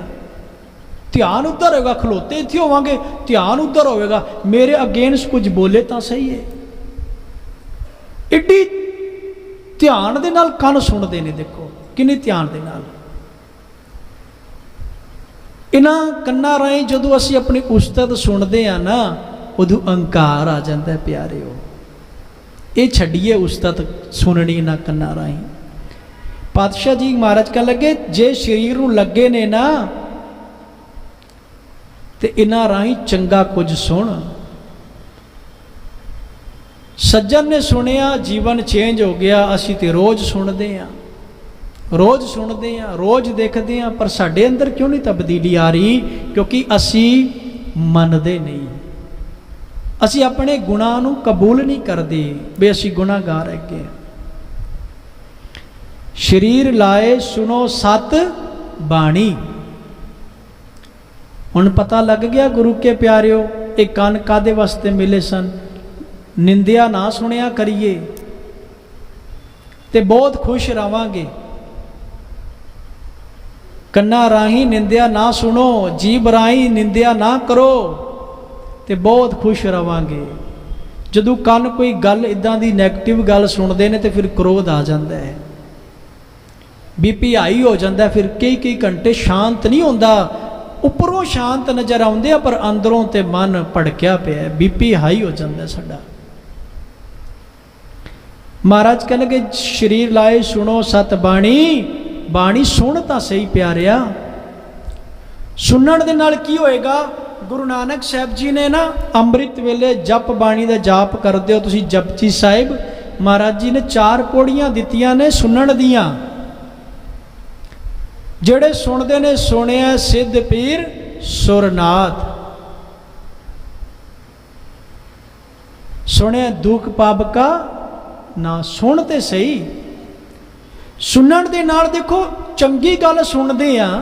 ध्यान उधर होगा, खलोते इत्थे होवांगे, ध्यान उधर होवेगा, मेरे अगेंस्ट कुछ बोले तो सही है। इड्डी ध्यान दे नाल कान सुनदे ने, देखो किन्ने ध्यान दे नाल। इन्हां कन्नां राहीं जदों असीं अपनी उस्तत सुनते हैं ना, उदू अहंकार आ जाता है प्यारिओ। ये छड्डिए उस्तत सुननी ना कन्ना राही। पातशाह जी महाराज कह लगे जे शरीर नूं लगे ने ना ते इन्हां राही चंगा कुछ सुन। सज्जन ने सुनिया जीवन चेंज हो गया। असी तो रोज़ सुनते हैं, रोज़ सुनते हैं, रोज़ देखते हैं, पर साडे अंदर क्यों नहीं तब्दीली आ रही? क्योंकि असी मनते नहीं, असी अपने गुनाह नूं कबूल नहीं करते भी असी गुनाहगार है। शरीर लाए सुनो सत बाणी। हुण पता लग गया गुरु के प्यारिओ ये कान कादे वास्ते मिले सन। निंदिया ना सुनिया करिए ते बहुत खुश रहांगे। कन्ना राही निंदिया ना सुनो, जीभ राही निंदिया ना करो ते बहुत खुश रहांगे। जदों कन कोई गल इदां दी नैगेटिव गल सुनते हैं तो फिर क्रोध आ जाता है, बीपी हाई हो जाता है। फिर कई घंटे शांत नहीं होता। उपरों शांत नज़र आउंदे पर अंदरों ते मन भड़किया पिया, बीपी हाई हो जाता है साडा। महाराज कह लगे शरीर लाए सुनो सत बाणी। बाणी सुन तां सही प्यारिया। सुनण दे नाल की होएगा? गुरु नानक साहब जी ने ना अंम੍ਰਿਤ वेले जप बाणी का जाप करते हो तुसीं जपजी साहिब, महाराज जी ने 4 पौड़ियां दित्तियां ने सुनण दियां। जेड़े सुनते ने सुनिया सिद्ध पीर सुरनाथ, सुने दुख पाप का ना। सुनते सही, सुनण दे नाल देखो चंगी गल सुनते हैं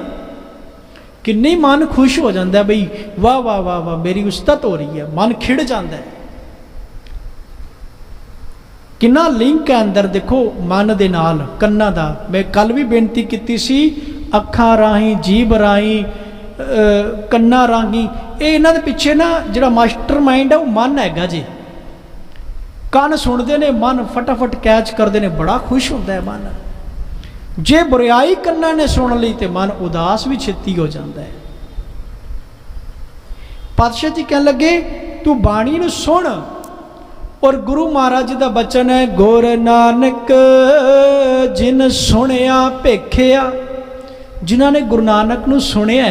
किन्नी मन खुश हो जाता है। बई वाह वाह वाह वाह मेरी उस्तत हो रही है, मन खिड़ जाता है। किन्ना लिंक है अंदर देखो मन दे नाल कन्ना दा। मैं कल भी बेनती की सी अखां राही जीभ राही कन्ना राही, ये इन्हां दे पिछे ना जिहड़ा मास्टर माइंड है वो मन हैगा जी। कन सुनते ने मन फटाफट कैच करते हैं, बड़ा खुश होता है मन। जे बुराई कन्ना ने सुन ली तो मन उदास भी छेती हो जाता है। पातशाह जी कह लगे तू बाणी नूं सुन। और गुरु महाराज का बचन है गुर नानक जिन सुनिया भेखिया। जिन्होंने गुरु नानक नूं सुनिया,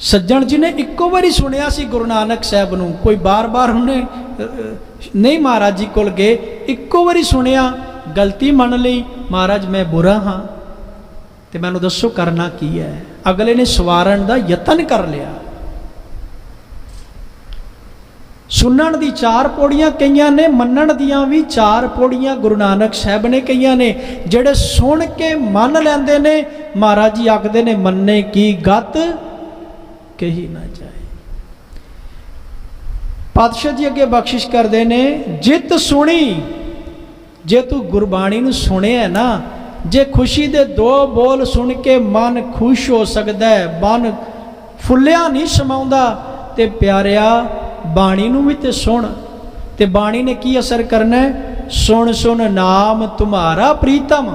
सज्जन जी ने इक्को बारी सुनिया सी गुरु नानक साहब नूं, कोई बार बार उन्हें नहीं महाराज जी कोल गए। इक्को बारी सुनिया, गलती मन ली, महाराज मैं बुरा हाँ तो मैनूं दसो करना की है। अगले ने सवारण का यतन कर लिया। सुनण दी 4 पौड़ियां कईयां ने, मनण दियां भी 4 पौड़ियां गुरु नानक साहब ने कईयां ने। जेड़े सुन के मन लैंदे ने, महाराज जी आखदे ने मन्ने की गत कही ना जाए। पातशाह जी अगे बख्शिश करते ने जित सुनी। जे तू गुरबाणी नूं सुनिया है ना, जे खुशी दे 2 बोल सुन के मन खुश हो सकता है, मन फुलिया नहीं समाउंदा, ते प्यारिया बाणी नूं भी ते सुन। ते बाणी ने की असर करना है? सुन सुन नाम तुम्हारा प्रीतम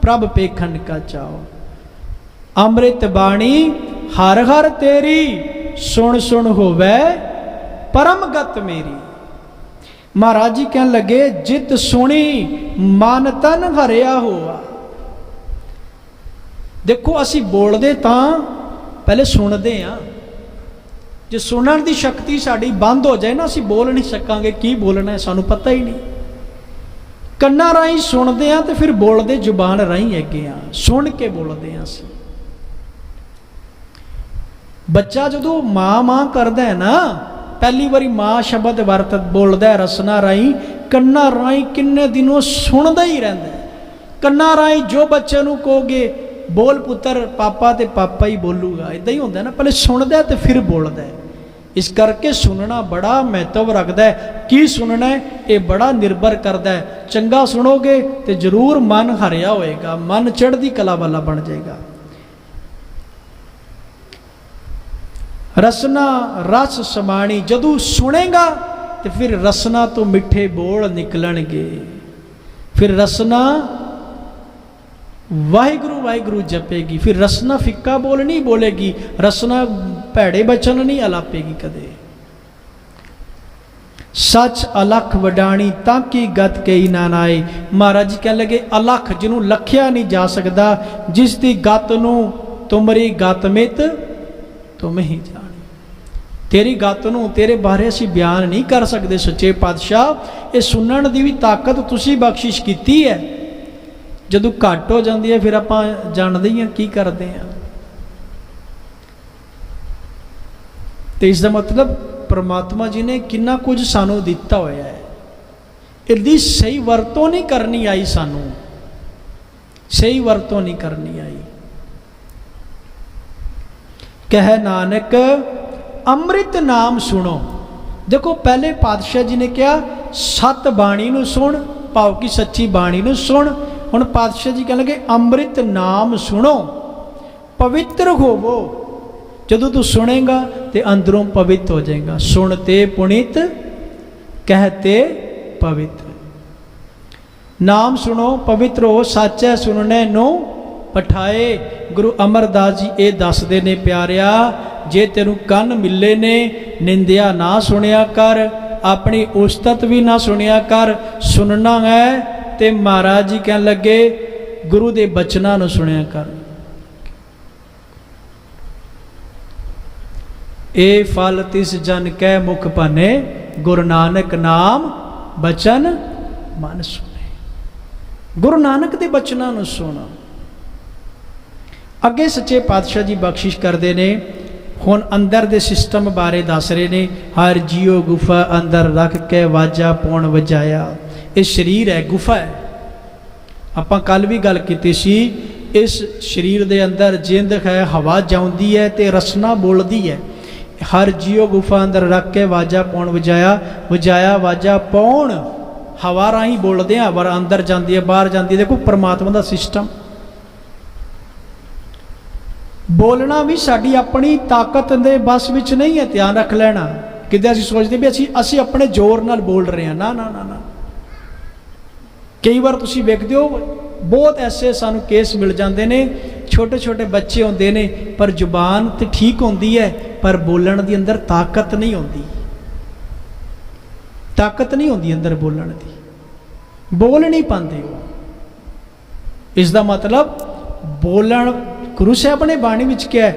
प्रभ पेखन का चाओ। अमृत बाणी हर हर तेरी, सुन सुन होवे परम गत मेरी। महाराज जी कह लगे जित सुनी मन तन हरिया हुआ। देखो असी बोलते तां पहले सुनते हाँ। जे सुनने की शक्ति साड़ी बंद हो जाए ना, असी बोल नहीं सकांगे। की बोलना है सानू पता ही नहीं। कन्ना राही सुनते हैं तो फिर बोलते जुबान राही अगे हाँ, सुन के बोलते हैं असी। बच्चा जो माँ माँ करता है ना, पहली बारी माँ शब्द वरत बोलता है रसना राही, कन्ना राही किन्ने दिनों सुनता ही रहता है। कन्ना राही जो बच्चे नूं कहोगे बोल पुत्र पापा तो पापा ही बोलूगा, इदा ही होंदा ना। पहले सुनता है तो फिर बोलता है। इस करके सुनना बड़ा महत्व रखता है। की सुनना है ये बड़ा निर्भर करता है। चंगा सुनोगे तो जरूर मन हरिया होएगा, मन चढ़दी कला वाला बन जाएगा। रसना रस समाणी, जदू सुनेगा तो फिर रसना तो मिठे बोल निकलणगे। फिर रसना वाहिगुरु वाहिगुरु जपेगी। फिर रसना फिक्का बोल नहीं बोलेगी, रसना ਭੈੜੇ ਬਚਨ ਨਹੀਂ ਅਲਾਪੇਗੀ ਕਦੇ। ਸੱਚ ਅਲਖ ਵਡਾਣੀ ਤਾਂ ਕੀ ਗਤ ਕਈ ਨਾ ਨਾਏ। ਮਹਾਰਾਜ ਜੀ ਕਹਿਣ ਲੱਗੇ ਅਲਖ ਜਿਹਨੂੰ ਲਖਿਆ ਨਹੀਂ ਜਾ ਸਕਦਾ, ਜਿਸ ਦੀ ਗਤ ਨੂੰ ਤੁਮਰੀ ਗਤ ਮਿਤ ਤੁਮ ਹੀ ਜਾਣੀ। ਤੇਰੀ ਗਤ ਨੂੰ, ਤੇਰੇ ਬਾਰੇ ਅਸੀਂ ਬਿਆਨ ਨਹੀਂ ਕਰ ਸਕਦੇ ਸੱਚੇ ਪਾਤਸ਼ਾਹ। ਇਹ ਸੁਣਨ ਦੀ ਵੀ ਤਾਕਤ ਤੁਸੀਂ ਬਖਸ਼ਿਸ਼ ਕੀਤੀ ਹੈ। ਜਦੋਂ ਘੱਟ ਹੋ ਜਾਂਦੀ ਹੈ ਫਿਰ ਆਪਾਂ ਜਾਣਦੇ ਹੀ ਹਾਂ ਕੀ ਕਰਦੇ ਹਾਂ। ਤੇ ਇਸ ਦਾ ਮਤਲਬ परमात्मा जी ने किन्ना कुछ सानू दिता होया है, इसकी सही वरतों नहीं करनी आई, सानू सही वरतों नहीं करनी आई। कह नानक अमृत नाम सुनो। देखो पहले पातशाह जी ने कहा सत बाणी नू सुन, भाव की सच्ची बाणी नू सुन। हुण पातशाह जी कह लगे अमृत नाम सुनो, पवित्र होवो। जदों तू सुनेगा तो अंदरों पवित्र हो जाएगा। सुनते पुनीत कहते पवित्र। नाम सुनो पवित्र हो, सच है सुनने नो पठाए। गुरु अमरदास जी ये दसदे ने प्यारिया, जे तेनू कन मिले ने निंदिया ना सुनिया कर, अपनी उस्तत भी ना सुनिया कर। सुनना है तो महाराज जी कह लगे गुरु के बचना नू सुनिया कर। ए फल तिस जन कै मुख भने, गुरु नानक नाम बचन मन सुने। गुरु नानक के बचना नू सुना। अगे सच्चे पातशाह जी बख्शिश करते ने। हुण अंदर दे सिस्टम बारे दस रहे ने। हर जियो गुफा अंदर रख के वाजा पौण वजाया। ये शरीर है, गुफा है। आपां कल भी गल कीती सी, इस शरीर दे अंदर जिंद है, हवा जाउंदी है ते रसना बोलदी है। हर जियो गुफा अंदर रख के वाजा पौण वजाया। वजाया वाजा पौण, हवा राही बोलते हैं, हवा अंदर जाती है बाहर जाती है। देखो परमात्मा का सिस्टम। बोलना भी साड़ी अपनी ताकत के बस विच नहीं है, ध्यान रख लेना। किते असीं सोचते भी असीं अपने जोर नाल बोल रहे हैं, ना ना ना ना। कई बार तुसीं वेखदे हो बहुत ऐसे सानू केस मिल जाते हैं, छोटे छोटे बच्चे होंदे ने पर जुबान तो ठीक होंदी है पर बोलण दी अंदर ताकत नहीं होंदी। ताकत नहीं होंदी अंदर बोलण दी, बोल नहीं पाते हो। इसका मतलब बोलण, गुरु साहब ने बाणी विच क्या है,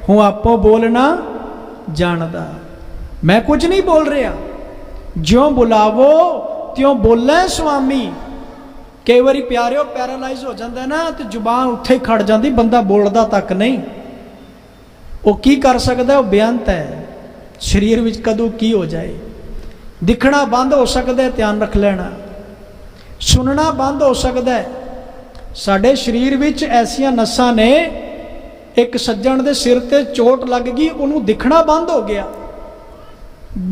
हूँ आपो बोलना जानदा, मैं कुछ नहीं बोल रहा, ज्यों बुलावो त्यों बोले स्वामी। कई बार प्यारे पैरालाइज हो जाता है ना, तो जुबान उत्थे ही खड़ जाती, बंदा बोलता तक नहीं। वो की कर सकता है, वो बेअंत है। शरीर में कदों की हो जाए, दिखना बंद हो सकता है, ध्यान रख लेना। सुनना बंद हो सकता है। साडे शरीर में ऐसिया नसां ने, एक सज्जन के सिर ते चोट लग गई, उन्होंने दिखना बंद हो गया।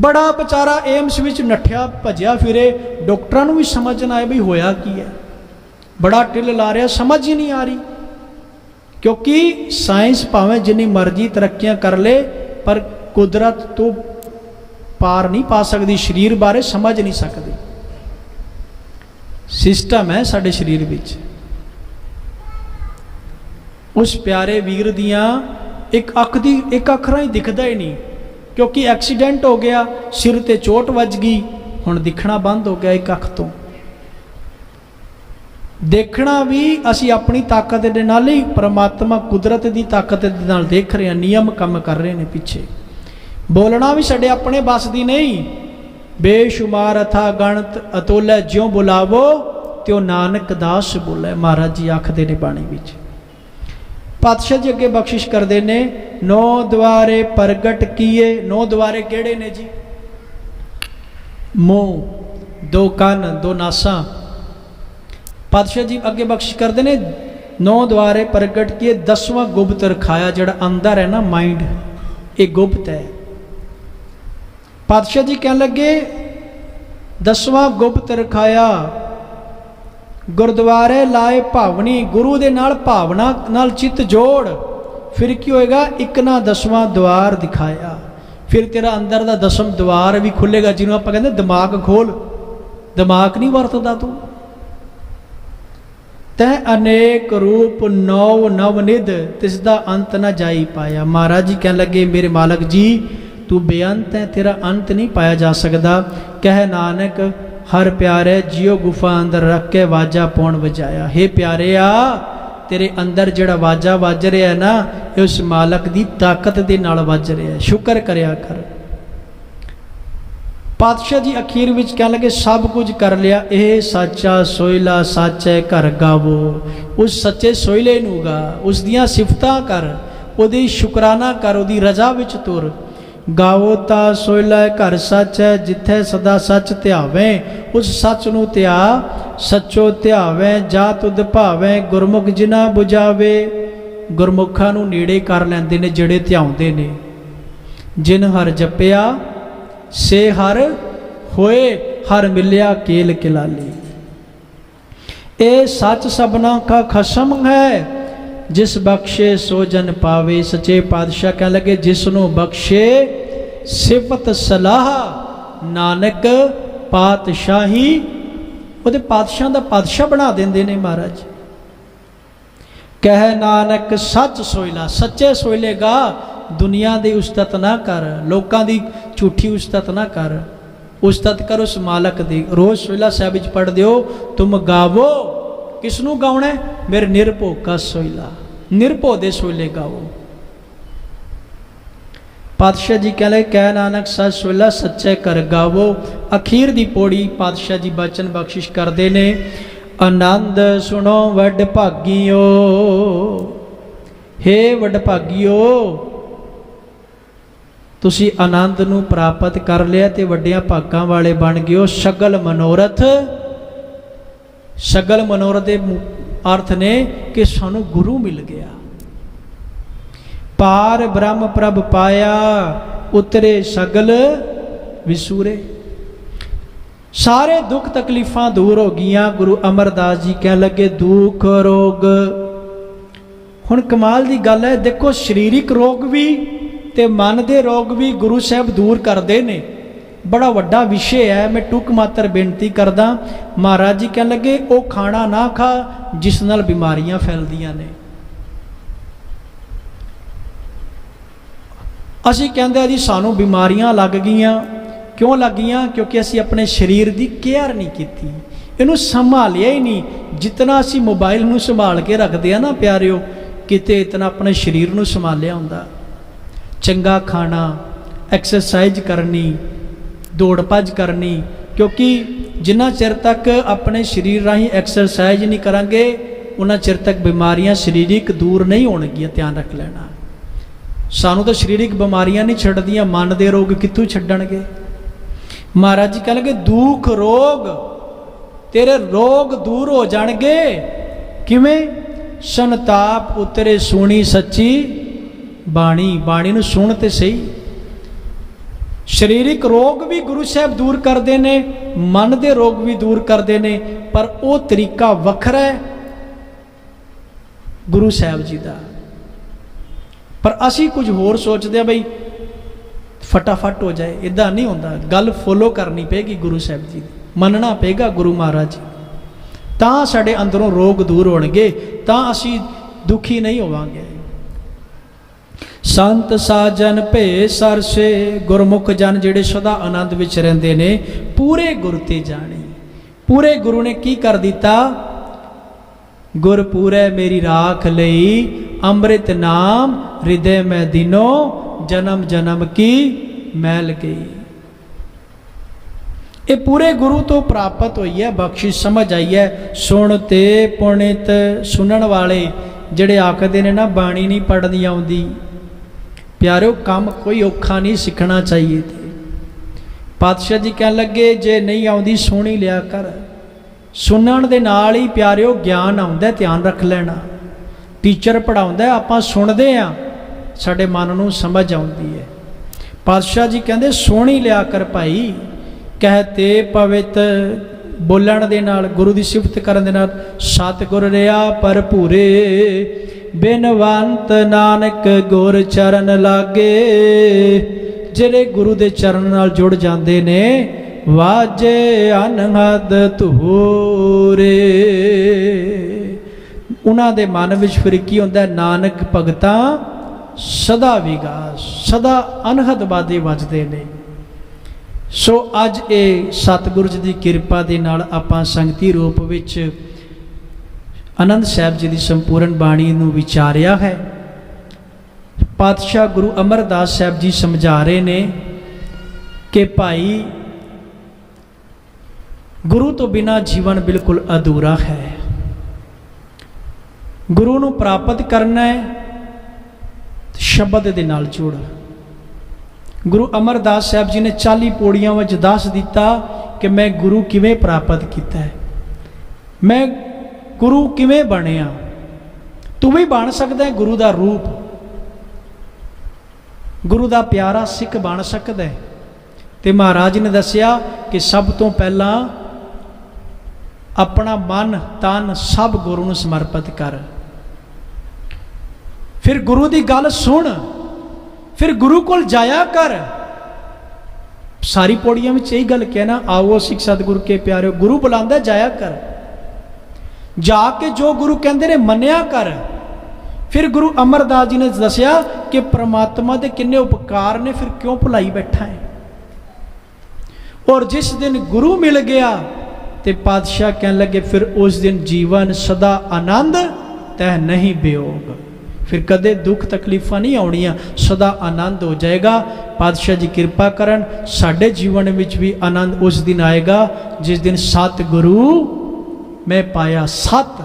बड़ा बेचारा एम्स विच नठिया भजिया फिरे, डॉक्टरां नूं भी समझ ना आए भी होया की है। बड़ा टिल ला रहा, समझ ही नहीं आ रही। क्योंकि साइंस भावें जिन्नी मर्जी तरक्कियां कर ले, पर कुदरत तो पार नहीं पा सकती, शरीर बारे समझ नहीं सकती। सिस्टम है साडे शरीर विच। उस प्यारे वीर दियां एक अख दी, एक अखरा ही दिखदा ही नहीं, क्योंकि एक्सीडेंट हो गया, सिर ते चोट वज गई, हुण दिखना बंद हो गया एक अख तो। देखना भी असी अपनी ताकत दे नाल ही, परमात्मा कुदरत की ताकत दे नाल देख रहे हैं, नियम काम कर रहे हैं पिछे। बोलना भी साडे अपने बस दी नहीं। बेशुमार अथा गणत अतोलै, ज्यों बुलावो त्यों नानक दास बोले, महाराज जी आखदे ने बाणी विच। पातशाह जी अगे बख्शिश करते ने, नौ द्वारे प्रगट किए। नौ द्वारे केड़े ने जी? मुंह, दो कान, दो नासा। पातशाह जी अगे बख्शिश करते ने, नौ द्वारे प्रगट किए, 10वां गुप्त रखाया। जड़ा अंदर है ना माइंड, ये गुप्त है। पातशाह जी कह लगे 10वां गुप्त रखाया, गुरुद्वारे लाए भावनी। गुरु दे नाल भावना नाल चित जोड़, फिर की होएगा, एक ना 10वां द्वार दिखाया। फिर तेरा अंदर दा 10वां द्वार भी खुलेगा, जिन्होंने आप कहते दिमाग खोल। दिमाग नहीं वरतदा तू, ਤੈ ਅਨੇਕ ਰੂਪ ਨੌ ਨਵਨਿਧ ਤਿਸ ਦਾ ਅੰਤ ਨਾ ਜਾਈ ਪਾਇਆ। ਮਹਾਰਾਜ ਜੀ ਕਹਿਣ ਲੱਗੇ ਮੇਰੇ ਮਾਲਕ ਜੀ ਤੂੰ ਬੇਅੰਤ ਹੈ, ਤੇਰਾ ਅੰਤ ਨਹੀਂ ਪਾਇਆ ਜਾ ਸਕਦਾ। ਕਹਿ ਨਾਨਕ ਹਰ ਪਿਆਰੇ ਜਿਉ ਗੁਫਾ ਅੰਦਰ ਰੱਖ ਕੇ ਵਾਜਾ ਪੌਣ ਵਜਾਇਆ। ਹੇ ਪਿਆਰਿਆ ਤੇਰੇ ਅੰਦਰ ਜਿਹੜਾ ਵਾਜਾ ਵੱਜ ਰਿਹਾ ਨਾ ਇਹ ਉਸ ਮਾਲਕ ਦੀ ਤਾਕਤ ਦੇ ਨਾਲ ਵੱਜ ਰਿਹਾ, ਸ਼ੁਕਰ ਕਰਿਆ ਕਰ। ਪਾਤਸ਼ਾਹ ਜੀ ਅਖੀਰ ਵਿੱਚ ਕਹਿਣ ਲੱਗੇ ਸਭ ਕੁਝ ਕਰ ਲਿਆ, ਇਹ ਸਾਚਾ ਸੋਇਲਾ ਸਾਚੇ ਘਰ ਗਾਵੋ। ਉਸ ਸੱਚੇ ਸੋਇਲੇ ਨੂੰ ਗਾ, ਉਸ ਦੀਆਂ ਸਿਫਤਾਂ ਕਰ, ਉਹਦੀ ਸ਼ੁਕਰਾਨਾ ਕਰ, ਉਹਦੀ ਰਜ਼ਾ ਵਿੱਚ ਤੁਰ। ਗਾਵੋ ਤਾ ਸੋਇਲਾ ਘਰ ਸੱਚ ਹੈ ਜਿੱਥੇ ਸਦਾ ਸੱਚ ਧਿਆਵੇਂ। ਉਸ ਸੱਚ ਨੂੰ ਧਿਆ ਸੱਚੋ ਧਿਆਵੇਂ, ਜਾ ਤੁਧ ਭਾਵੇਂ ਗੁਰਮੁਖ ਜਿਨਾ 부ਝਾਵੇ। ਗੁਰਮੁਖਾਂ ਨੂੰ ਨੇੜੇ ਕਰ ਲੈਂਦੇ ਨੇ ਜਿਹੜੇ ਧਿਆਉਂਦੇ ਨੇ। ਜਿਨ ਹਰ ਜਪਿਆ ਸੇ ਹਰ ਹੋਏ, ਹਰ ਮਿਲਿਆ ਕੇਲ ਕਿਲਾਲੀ। ਇਹ ਸੱਚ ਸਭਨਾ ਕਾ ਖਸਮ ਹੈ ਜਿਸ ਬਖਸ਼ੇ ਸੋ ਜਨ ਪਾਵੇ। ਸੱਚੇ ਪਾਤਸ਼ਾਹ ਕਹਿਣ ਲੱਗੇ ਜਿਸ ਨੂੰ ਬਖਸ਼ੇ ਸਿਫਤ ਸਲਾਹ ਨਾਨਕ ਪਾਤਸ਼ਾਹੀ, ਉਹਦੇ ਪਾਤਸ਼ਾਹ ਦਾ ਪਾਤਸ਼ਾਹ ਬਣਾ ਦਿੰਦੇ ਨੇ ਮਹਾਰਾਜ। ਕਹਿ ਨਾਨਕ ਸੱਚ ਸੋਇਲਾ, ਸੱਚੇ ਸੋਇਲੇ ਗਾ, ਦੁਨੀਆ ਦੀ ਉਸਤਤ ਨਾ ਕਰ, ਲੋਕਾਂ ਦੀ ਝੂਠੀ ਉਸਤਤ ਨਾ ਕਰ, ਉਸਤਤ ਕਰ ਉਸ ਮਾਲਕ ਦੀ। ਰੋਜ਼ ਸੋਇਲਾ ਸਾਹਿਬ ਵਿੱਚ ਪੜ੍ਹਦੇ ਹੋ ਤੁਮ ਗਾਵੋ, ਕਿਸ ਨੂੰ ਗਾਉਣਾ? ਮੇਰੇ ਨਿਰਭਉ ਕਾ ਸੋਇਲਾ, ਨਿਰਭਉ ਦੇ ਸੋਇਲੇ ਗਾਵੋ। ਪਾਤਸ਼ਾਹ ਜੀ ਕਹਿੰਦੇ ਕਹਿ ਨਾਨਕ ਸੱਚ ਸੋਇਲਾ ਸੱਚੇ ਘਰ ਗਾਵੋ। ਅਖੀਰ ਦੀ ਪੌੜੀ ਪਾਤਸ਼ਾਹ ਜੀ ਬਚਨ ਬਖਸ਼ਿਸ਼ ਕਰਦੇ ਨੇ, ਆਨੰਦ ਸੁਣੋ ਵੱਡ ਭਾਗੀਓ। ਹੇ ਵੱਡ ਭਾਗੀਓ ਤੁਸੀਂ ਆਨੰਦ ਨੂੰ ਪ੍ਰਾਪਤ ਕਰ ਲਿਆ ਤੇ ਵੱਡਿਆਂ ਭਾਗਾਂ ਵਾਲੇ ਬਣ ਗਏ ਹੋ। ਸਗਲ ਮਨੋਰਥ, ਸਗਲ ਮਨੋਰਥ ਦੇ ਅਰਥ ਨੇ ਕਿ ਸਾਨੂੰ ਗੁਰੂ ਮਿਲ ਗਿਆ। ਪਾਰ ਬ੍ਰਹਮ ਪ੍ਰਭ ਪਾਇਆ, ਉਤਰੇ ਸਗਲ ਵਿਸੂਰੇ। ਸਾਰੇ ਦੁੱਖ ਤਕਲੀਫਾਂ ਦੂਰ ਹੋ ਗਈਆਂ। ਗੁਰੂ ਅਮਰਦਾਸ ਜੀ ਕਹਿਣ ਲੱਗੇ ਦੁੱਖ ਰੋਗ। ਹੁਣ ਕਮਾਲ ਦੀ ਗੱਲ ਹੈ, ਦੇਖੋ ਸਰੀਰਿਕ ਰੋਗ ਵੀ ਤੇ ਮਨ ਦੇ ਰੋਗ ਵੀ ਗੁਰੂ ਸਾਹਿਬ ਦੂਰ ਕਰਦੇ ਨੇ। ਬੜਾ ਵੱਡਾ ਵਿਸ਼ੇ ਹੈ, ਮੈਂ ਟੁਕ ਮਾਤਰ ਬੇਨਤੀ ਕਰਦਾ। ਮਹਾਰਾਜ ਜੀ ਕਹਿਣ ਲੱਗੇ ਉਹ ਖਾਣਾ ਨਾ ਖਾ ਜਿਸ ਨਾਲ ਬਿਮਾਰੀਆਂ ਫੈਲਦੀਆਂ ਨੇ। ਅਸੀਂ ਕਹਿੰਦੇ ਆ ਜੀ ਸਾਨੂੰ ਬਿਮਾਰੀਆਂ ਲੱਗ ਗਈਆਂ। ਕਿਉਂ ਲੱਗ ਗਈਆਂ? ਕਿਉਂਕਿ ਅਸੀਂ ਆਪਣੇ ਸਰੀਰ ਦੀ ਕੇਅਰ ਨਹੀਂ ਕੀਤੀ, ਇਹਨੂੰ ਸੰਭਾਲਿਆ ਹੀ ਨਹੀਂ। ਜਿਤਨਾ ਅਸੀਂ ਮੋਬਾਈਲ ਨੂੰ ਸੰਭਾਲ ਕੇ ਰੱਖਦੇ ਆ ਨਾ ਪਿਆਰਿਓ, ਕਿਤੇ ਇਤਨਾ ਆਪਣੇ ਸਰੀਰ ਨੂੰ ਸੰਭਾਲਿਆ ਹੁੰਦਾ। ਚੰਗਾ ਖਾਣਾ, ਐਕਸਰਸਾਈਜ਼ ਕਰਨੀ, ਦੌੜ ਭੱਜ ਕਰਨੀ, ਕਿਉਂਕਿ ਜਿੰਨਾ ਚਿਰ ਤੱਕ ਆਪਣੇ ਸਰੀਰ ਰਾਹੀਂ ਐਕਸਰਸਾਈਜ਼ ਨਹੀਂ ਕਰਾਂਗੇ ਉਹਨਾਂ ਚਿਰ ਤੱਕ ਬਿਮਾਰੀਆਂ ਸਰੀਰਿਕ ਦੂਰ ਨਹੀਂ ਹੋਣਗੀਆਂ। ਧਿਆਨ ਰੱਖ ਲੈਣਾ। ਸਾਨੂੰ ਤਾਂ ਸਰੀਰਿਕ ਬਿਮਾਰੀਆਂ ਨਹੀਂ ਛੱਡਦੀਆਂ, ਮਨ ਦੇ ਰੋਗ ਕਿੱਥੋਂ ਛੱਡਣਗੇ? ਮਹਾਰਾਜ ਜੀ ਕਹਿਣਗੇ ਦੁੱਖ ਰੋਗ, ਤੇਰੇ ਰੋਗ ਦੂਰ ਹੋ ਜਾਣਗੇ। ਕਿਵੇਂ? ਸੰਤਾਪ ਉਤਰੇ ਸੁਣੀ ਸੱਚੀ ਬਾਣੀ। ਬਾਣੀ ਨੂੰ ਸੁਣ ਤੇ ਸਹੀ। ਸਰੀਰਿਕ ਰੋਗ ਵੀ ਗੁਰੂ ਸਾਹਿਬ ਦੂਰ ਕਰਦੇ ਨੇ, ਮਨ ਦੇ ਰੋਗ ਵੀ ਦੂਰ ਕਰਦੇ ਨੇ, ਪਰ ਉਹ ਤਰੀਕਾ ਵੱਖਰਾ ਹੈ ਗੁਰੂ ਸਾਹਿਬ ਜੀ ਦਾ। ਪਰ ਅਸੀਂ ਕੁਝ ਹੋਰ ਸੋਚਦੇ ਆ ਬਈ ਫਟਾਫਟ ਹੋ ਜਾਏ, ਇਦਾਂ ਨਹੀਂ ਹੁੰਦਾ। ਗੱਲ ਫੋਲੋ ਕਰਨੀ ਪਏਗੀ ਗੁਰੂ ਸਾਹਿਬ ਜੀ ਦੀ, ਮੰਨਣਾ ਪਏਗਾ ਗੁਰੂ ਮਹਾਰਾਜ ਜੀ, ਤਾਂ ਸਾਡੇ ਅੰਦਰੋਂ ਰੋਗ ਦੂਰ ਹੋਣਗੇ, ਤਾਂ ਅਸੀਂ ਦੁਖੀ ਨਹੀਂ ਹੋਵਾਂਗੇ। ਸੰਤ ਸਾਜਨ ਭੇ ਸਰਸੇ, ਗੁਰਮੁਖ ਜਨ ਜਿਹੜੇ ਸਦਾ ਆਨੰਦ ਵਿੱਚ ਰਹਿੰਦੇ ਨੇ, ਪੂਰੇ ਗੁਰ ਤੇ ਜਾਣੇ। ਪੂਰੇ ਗੁਰੂ ਨੇ ਕੀ ਕਰ ਦਿੱਤਾ? ਗੁਰ ਪੂਰੇ ਮੇਰੀ ਰਾਖ ਲਈ, ਅੰਮ੍ਰਿਤ ਨਾਮ ਹਿਰਦੇ ਮੈਂ ਦਿਨੋ, ਜਨਮ ਜਨਮ ਕੀ ਮੈਲ ਗਈ। ਇਹ ਪੂਰੇ ਗੁਰੂ ਤੋਂ ਪ੍ਰਾਪਤ ਹੋਈ ਹੈ, ਬਖਸ਼ਿਸ਼ ਸਮਝ ਆਈ ਹੈ। ਸੁਣ ਤੇ ਪੁਣਿਤ, ਸੁਣਨ ਵਾਲੇ ਜਿਹੜੇ ਆਖਦੇ ਨੇ ਨਾ ਬਾਣੀ ਨਹੀਂ ਪੜ੍ਹਨੀ ਆਉਂਦੀ, ਪਿਆਰਿਓ ਕੰਮ ਕੋਈ ਔਖਾ ਨਹੀਂ, ਸਿੱਖਣਾ ਚਾਹੀਏ। ਤੇ ਪਾਤਸ਼ਾਹ ਜੀ ਕਹਿਣ ਲੱਗੇ ਜੇ ਨਹੀਂ ਆਉਂਦੀ ਸੁਣ ਹੀ ਲਿਆ ਕਰ। ਸੁਣਨ ਦੇ ਨਾਲ ਹੀ ਪਿਆਰਿਓ ਗਿਆਨ ਆਉਂਦਾ, ਧਿਆਨ ਰੱਖ ਲੈਣਾ। ਟੀਚਰ ਪੜ੍ਹਾਉਂਦਾ, ਆਪਾਂ ਸੁਣਦੇ ਆ, ਸਾਡੇ ਮਨ ਨੂੰ ਸਮਝ ਆਉਂਦੀ ਹੈ। ਪਾਤਸ਼ਾਹ ਜੀ ਕਹਿੰਦੇ ਸੁਣ ਹੀ ਲਿਆ ਕਰ ਭਾਈ। ਕਹਤੇ ਪਵਿੱਤ, ਬੋਲਣ ਦੇ ਨਾਲ, ਗੁਰੂ ਦੀ ਸਿਫਤ ਕਰਨ ਦੇ ਨਾਲ ਸਤਿਗੁਰ ਰਿਆ ਭਰਪੂਰੇ। ਬਿਨਵੰਤ ਨਾਨਕ ਗੁਰ ਚਰਨ ਲਾਗੇ, ਜਿਹੜੇ ਗੁਰੂ ਦੇ ਚਰਨ ਨਾਲ ਜੁੜ ਜਾਂਦੇ ਨੇ, ਵਾਜੇ ਅਨਹਦ ਧੂਰੇ। ਉਹਨਾਂ ਦੇ ਮਨ ਵਿੱਚ ਫਿਰ ਕੀ ਹੁੰਦਾ ਹੈ? ਨਾਨਕ ਭਗਤਾਂ ਸਦਾ ਵਿਗਾਸ, ਸਦਾ ਅਨਹਦ ਬਾਦੇ ਵੱਜਦੇ ਨੇ। ਸੋ ਅੱਜ ਇਹ ਸਤਿਗੁਰੂ ਜੀ ਦੀ ਕਿਰਪਾ ਦੇ ਨਾਲ ਆਪਾਂ ਸੰਗਤੀ ਰੂਪ ਵਿੱਚ ਆਨੰਦ ਸਾਹਿਬ ਜੀ ਦੀ ਸੰਪੂਰਨ ਬਾਣੀ ਨੂੰ ਵਿਚਾਰਿਆ ਹੈ। ਪਾਤਸ਼ਾਹ ਗੁਰੂ ਅਮਰਦਾਸ ਸਾਹਿਬ ਜੀ ਸਮਝਾ ਰਹੇ ਨੇ ਕਿ ਭਾਈ ਗੁਰੂ ਤੋਂ ਬਿਨਾਂ ਜੀਵਨ ਬਿਲਕੁਲ ਅਧੂਰਾ ਹੈ। ਗੁਰੂ ਨੂੰ ਪ੍ਰਾਪਤ ਕਰਨਾ ਹੈ, ਸ਼ਬਦ ਦੇ ਨਾਲ ਜੁੜ। ਗੁਰੂ ਅਮਰਦਾਸ ਸਾਹਿਬ ਜੀ ਨੇ 40 ਪੌੜੀਆਂ ਵਿੱਚ ਦੱਸ ਦਿੱਤਾ ਕਿ ਮੈਂ ਗੁਰੂ ਕਿਵੇਂ ਪ੍ਰਾਪਤ ਕੀਤਾ ਹੈ, ਮੈਂ ਗੁਰੂ ਕਿਵੇਂ ਬਣਿਆ। ਤੂੰ ਵੀ ਬਣ ਸਕਦਾ ਹੈ ਗੁਰੂ ਦਾ ਰੂਪ, ਗੁਰੂ ਦਾ ਪਿਆਰਾ ਸਿੱਖ ਬਣ ਸਕਦਾ ਹੈ। ਤੇ ਮਹਾਰਾਜ ਨੇ ਦੱਸਿਆ ਕਿ ਸਭ ਤੋਂ ਪਹਿਲਾਂ ਆਪਣਾ ਮਨ ਤਨ ਸਭ ਗੁਰੂ ਨੂੰ ਸਮਰਪਿਤ ਕਰ, ਫਿਰ ਗੁਰੂ ਦੀ ਗੱਲ ਸੁਣ, ਫਿਰ ਗੁਰੂ ਕੋਲ ਜਾਇਆ ਕਰ। ਸਾਰੀ ਪੌੜੀਆਂ ਵਿੱਚ ਇਹੀ ਗੱਲ ਕਹਿਣਾ, ਆਓ ਸਿੱਖ ਸਤਿਗੁਰੂ ਕੇ ਪਿਆਰਿਓ, ਗੁਰੂ ਬੁਲਾਉਂਦਾ ਜਾਇਆ ਕਰ, ਜਾ ਕੇ ਜੋ ਗੁਰੂ ਕਹਿੰਦੇ ਨੇ ਮੰਨਿਆ ਕਰ। ਫਿਰ ਗੁਰੂ ਅਮਰਦਾਸ ਜੀ ਨੇ ਦੱਸਿਆ ਕਿ ਪ੍ਰਮਾਤਮਾ ਦੇ ਕਿੰਨੇ ਉਪਕਾਰ ਨੇ, ਫਿਰ ਕਿਉਂ ਭੁਲਾਈ ਬੈਠਾ ਹੈ। ਔਰ ਜਿਸ ਦਿਨ ਗੁਰੂ ਮਿਲ ਗਿਆ ਤੇ ਪਾਤਸ਼ਾਹ ਕਹਿਣ ਲੱਗੇ ਫਿਰ ਉਸ ਦਿਨ ਜੀਵਨ ਸਦਾ ਆਨੰਦ ਤਹਿ ਨਹੀਂ ਵਿਯੋਗ, ਫਿਰ ਕਦੇ ਦੁੱਖ ਤਕਲੀਫਾਂ ਨਹੀਂ ਆਉਣੀਆਂ, ਸਦਾ ਆਨੰਦ ਹੋ ਜਾਏਗਾ। ਪਾਤਸ਼ਾਹ ਜੀ ਕਿਰਪਾ ਕਰਨ, ਸਾਡੇ ਜੀਵਨ ਵਿੱਚ ਵੀ ਆਨੰਦ ਉਸ ਦਿਨ ਆਏਗਾ ਜਿਸ ਦਿਨ ਸਤ ਗੁਰੂ ਮੈਂ ਪਾਇਆ। ਸਤ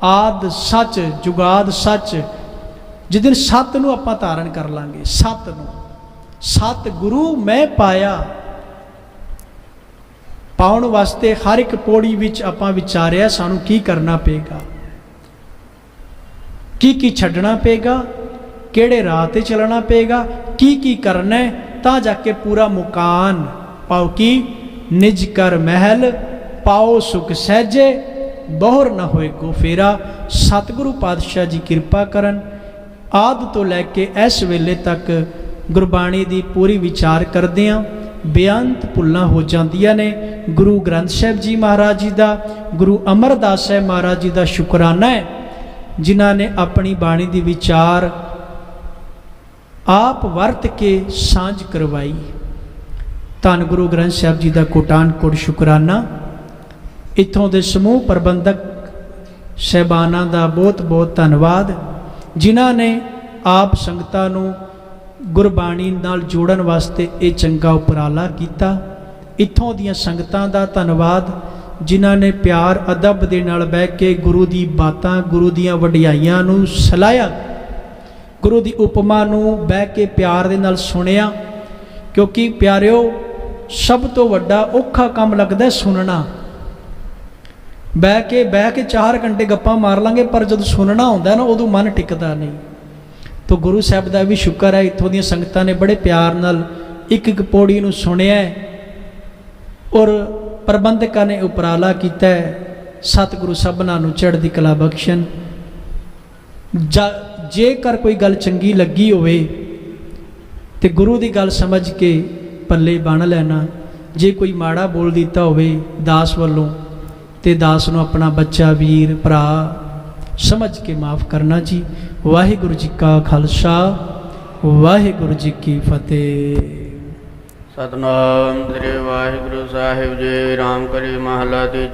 ਆਦ ਸੱਚ ਜੁਗਾਦ ਸੱਚ, ਜਿਸ ਦਿਨ ਸਤ ਨੂੰ ਆਪਾਂ ਧਾਰਨ ਕਰ ਲਾਂਗੇ, ਸਤ ਨੂੰ, ਸਤ ਗੁਰੂ ਮੈਂ ਪਾਇਆ। ਪਾਉਣ ਵਾਸਤੇ ਹਰ ਇੱਕ ਪੌੜੀ ਵਿੱਚ ਆਪਾਂ ਵਿਚਾਰਿਆ ਸਾਨੂੰ ਕੀ ਕਰਨਾ ਪਏਗਾ, ਕੀ ਛੱਡਣਾ ਪਏਗਾ, ਕਿਹੜੇ ਰਾਹ ਤੇ ਚੱਲਣਾ ਪਏਗਾ, ਕੀ ਕਰਨਾ ਹੈ, ਤਾਂ ਜਾ ਕੇ ਪੂਰਾ ਮੁਕਾਨ ਪਾਓ। ਕੀ ਨਿਜ ਕਰ ਮਹਿਲ ਪਾਓ ਸੁਖ ਸਹਿਜੇ, ਬਹੁਰ ਨਾ ਹੋਏ ਕੋ ਫੇਰਾ। ਸਤਿਗੁਰੂ ਪਾਤਸ਼ਾਹ ਜੀ ਕਿਰਪਾ ਕਰਨ, ਆਦਿ ਤੋਂ ਲੈ ਕੇ ਇਸ ਵੇਲੇ ਤੱਕ ਗੁਰਬਾਣੀ ਦੀ ਪੂਰੀ ਵਿਚਾਰ ਕਰਦੇ ਹਾਂ। ਬੇਅੰਤ ਭੁੱਲਾਂ ਹੋ ਜਾਂਦੀਆਂ ਨੇ। ਗੁਰੂ ਗ੍ਰੰਥ ਸਾਹਿਬ ਜੀ ਮਹਾਰਾਜ ਜੀ ਦਾ, ਗੁਰੂ ਅਮਰਦਾਸ ਸਾਹਿਬ ਮਹਾਰਾਜ ਜੀ ਦਾ ਸ਼ੁਕਰਾਨਾ ਹੈ ਜਿਨ੍ਹਾਂ ਨੇ ਆਪਣੀ ਬਾਣੀ ਦੀ ਵਿਚਾਰ ਆਪ ਵਰਤ ਕੇ ਸਾਂਝ ਕਰਵਾਈ। ਧੰਨ ਗੁਰੂ ਗ੍ਰੰਥ ਸਾਹਿਬ ਜੀ ਦਾ ਕੋਟਾਨ ਕੋਟ ਸ਼ੁਕਰਾਨਾ। ਇੱਥੋਂ ਦੇ ਸਮੂਹ ਪ੍ਰਬੰਧਕ ਸਹਿਬਾਨਾਂ ਦਾ ਬਹੁਤ ਬਹੁਤ ਧੰਨਵਾਦ ਜਿਨ੍ਹਾਂ ਨੇ ਆਪ ਸੰਗਤਾਂ ਨੂੰ ਗੁਰਬਾਣੀ ਨਾਲ ਜੋੜਨ ਵਾਸਤੇ ਇਹ ਚੰਗਾ ਉਪਰਾਲਾ ਕੀਤਾ। ਇੱਥੋਂ ਦੀਆਂ ਸੰਗਤਾਂ ਦਾ ਧੰਨਵਾਦ ਜਿਨ੍ਹਾਂ ਨੇ ਪਿਆਰ ਅਦਬ ਦੇ ਨਾਲ ਬਹਿ ਕੇ ਗੁਰੂ ਦੀ ਬਾਤਾਂ, ਗੁਰੂ ਦੀਆਂ ਵਡਿਆਈਆਂ ਨੂੰ ਸਲਾਹਿਆ, ਗੁਰੂ ਦੀ ਉਪਮਾ ਨੂੰ ਬਹਿ ਕੇ ਪਿਆਰ ਦੇ ਨਾਲ ਸੁਣਿਆ। ਕਿਉਂਕਿ ਪਿਆਰਿਓ ਸਭ ਤੋਂ ਵੱਡਾ ਔਖਾ ਕੰਮ ਲੱਗਦਾ ਸੁਣਨਾ। ਬਹਿ ਕੇ 4 ਘੰਟੇ ਗੱਪਾਂ ਮਾਰ ਲਾਂਗੇ, ਪਰ ਜਦੋਂ ਸੁਣਨਾ ਹੁੰਦਾ ਨਾ ਉਦੋਂ ਮਨ ਟਿਕਦਾ ਨਹੀਂ। ਤੋ ਗੁਰੂ ਸਾਹਿਬ ਦਾ ਵੀ ਸ਼ੁਕਰ ਹੈ, ਇੱਥੋਂ ਦੀਆਂ ਸੰਗਤਾਂ ਨੇ ਬੜੇ ਪਿਆਰ ਨਾਲ ਇੱਕ ਇੱਕ ਪੌੜੀ ਨੂੰ ਸੁਣਿਆ ਔਰ ਪ੍ਰਬੰਧਕਾਂ ਨੇ ਉਪਰਾਲਾ ਕੀਤਾ ਹੈ। ਸਤਿਗੁਰੂ ਸਭਨਾਂ ਨੂੰ ਚੜ੍ਹਦੀ ਕਲਾ ਬਖਸ਼ਣ। ਜੇਕਰ ਕੋਈ ਗੱਲ ਚੰਗੀ ਲੱਗੀ ਹੋਵੇ ਤੇ ਗੁਰੂ ਦੀ ਗੱਲ ਸਮਝ ਕੇ ਪੱਲੇ ਬੰਨ੍ਹ ਲੈਣਾ। ਜੇ ਕੋਈ ਮਾੜਾ ਬੋਲ ਦਿੱਤਾ ਹੋਵੇ ਦਾਸ ਵੱਲੋਂ ਤੇ ਦਾਸ ਨੂੰ ਆਪਣਾ ਬੱਚਾ, ਵੀਰ, ਭਰਾ ਸਮਝ ਕੇ ਮਾਫ ਕਰਨਾ ਜੀ। ਵਾਹਿਗੁਰੂ ਜੀ ਕਾ ਖਾਲਸਾ, ਵਾਹਿਗੁਰੂ ਜੀ ਕੀ ਫਤਿਹ। ਸਤਨਾਮ ਸ੍ਰੀ ਵਾਹਿਗੁਰੂ ਸਾਹਿਬ ਜੀ। ਰਾਮ ਕਲੀ ਮਹਲਾ ਤੀਜਾ।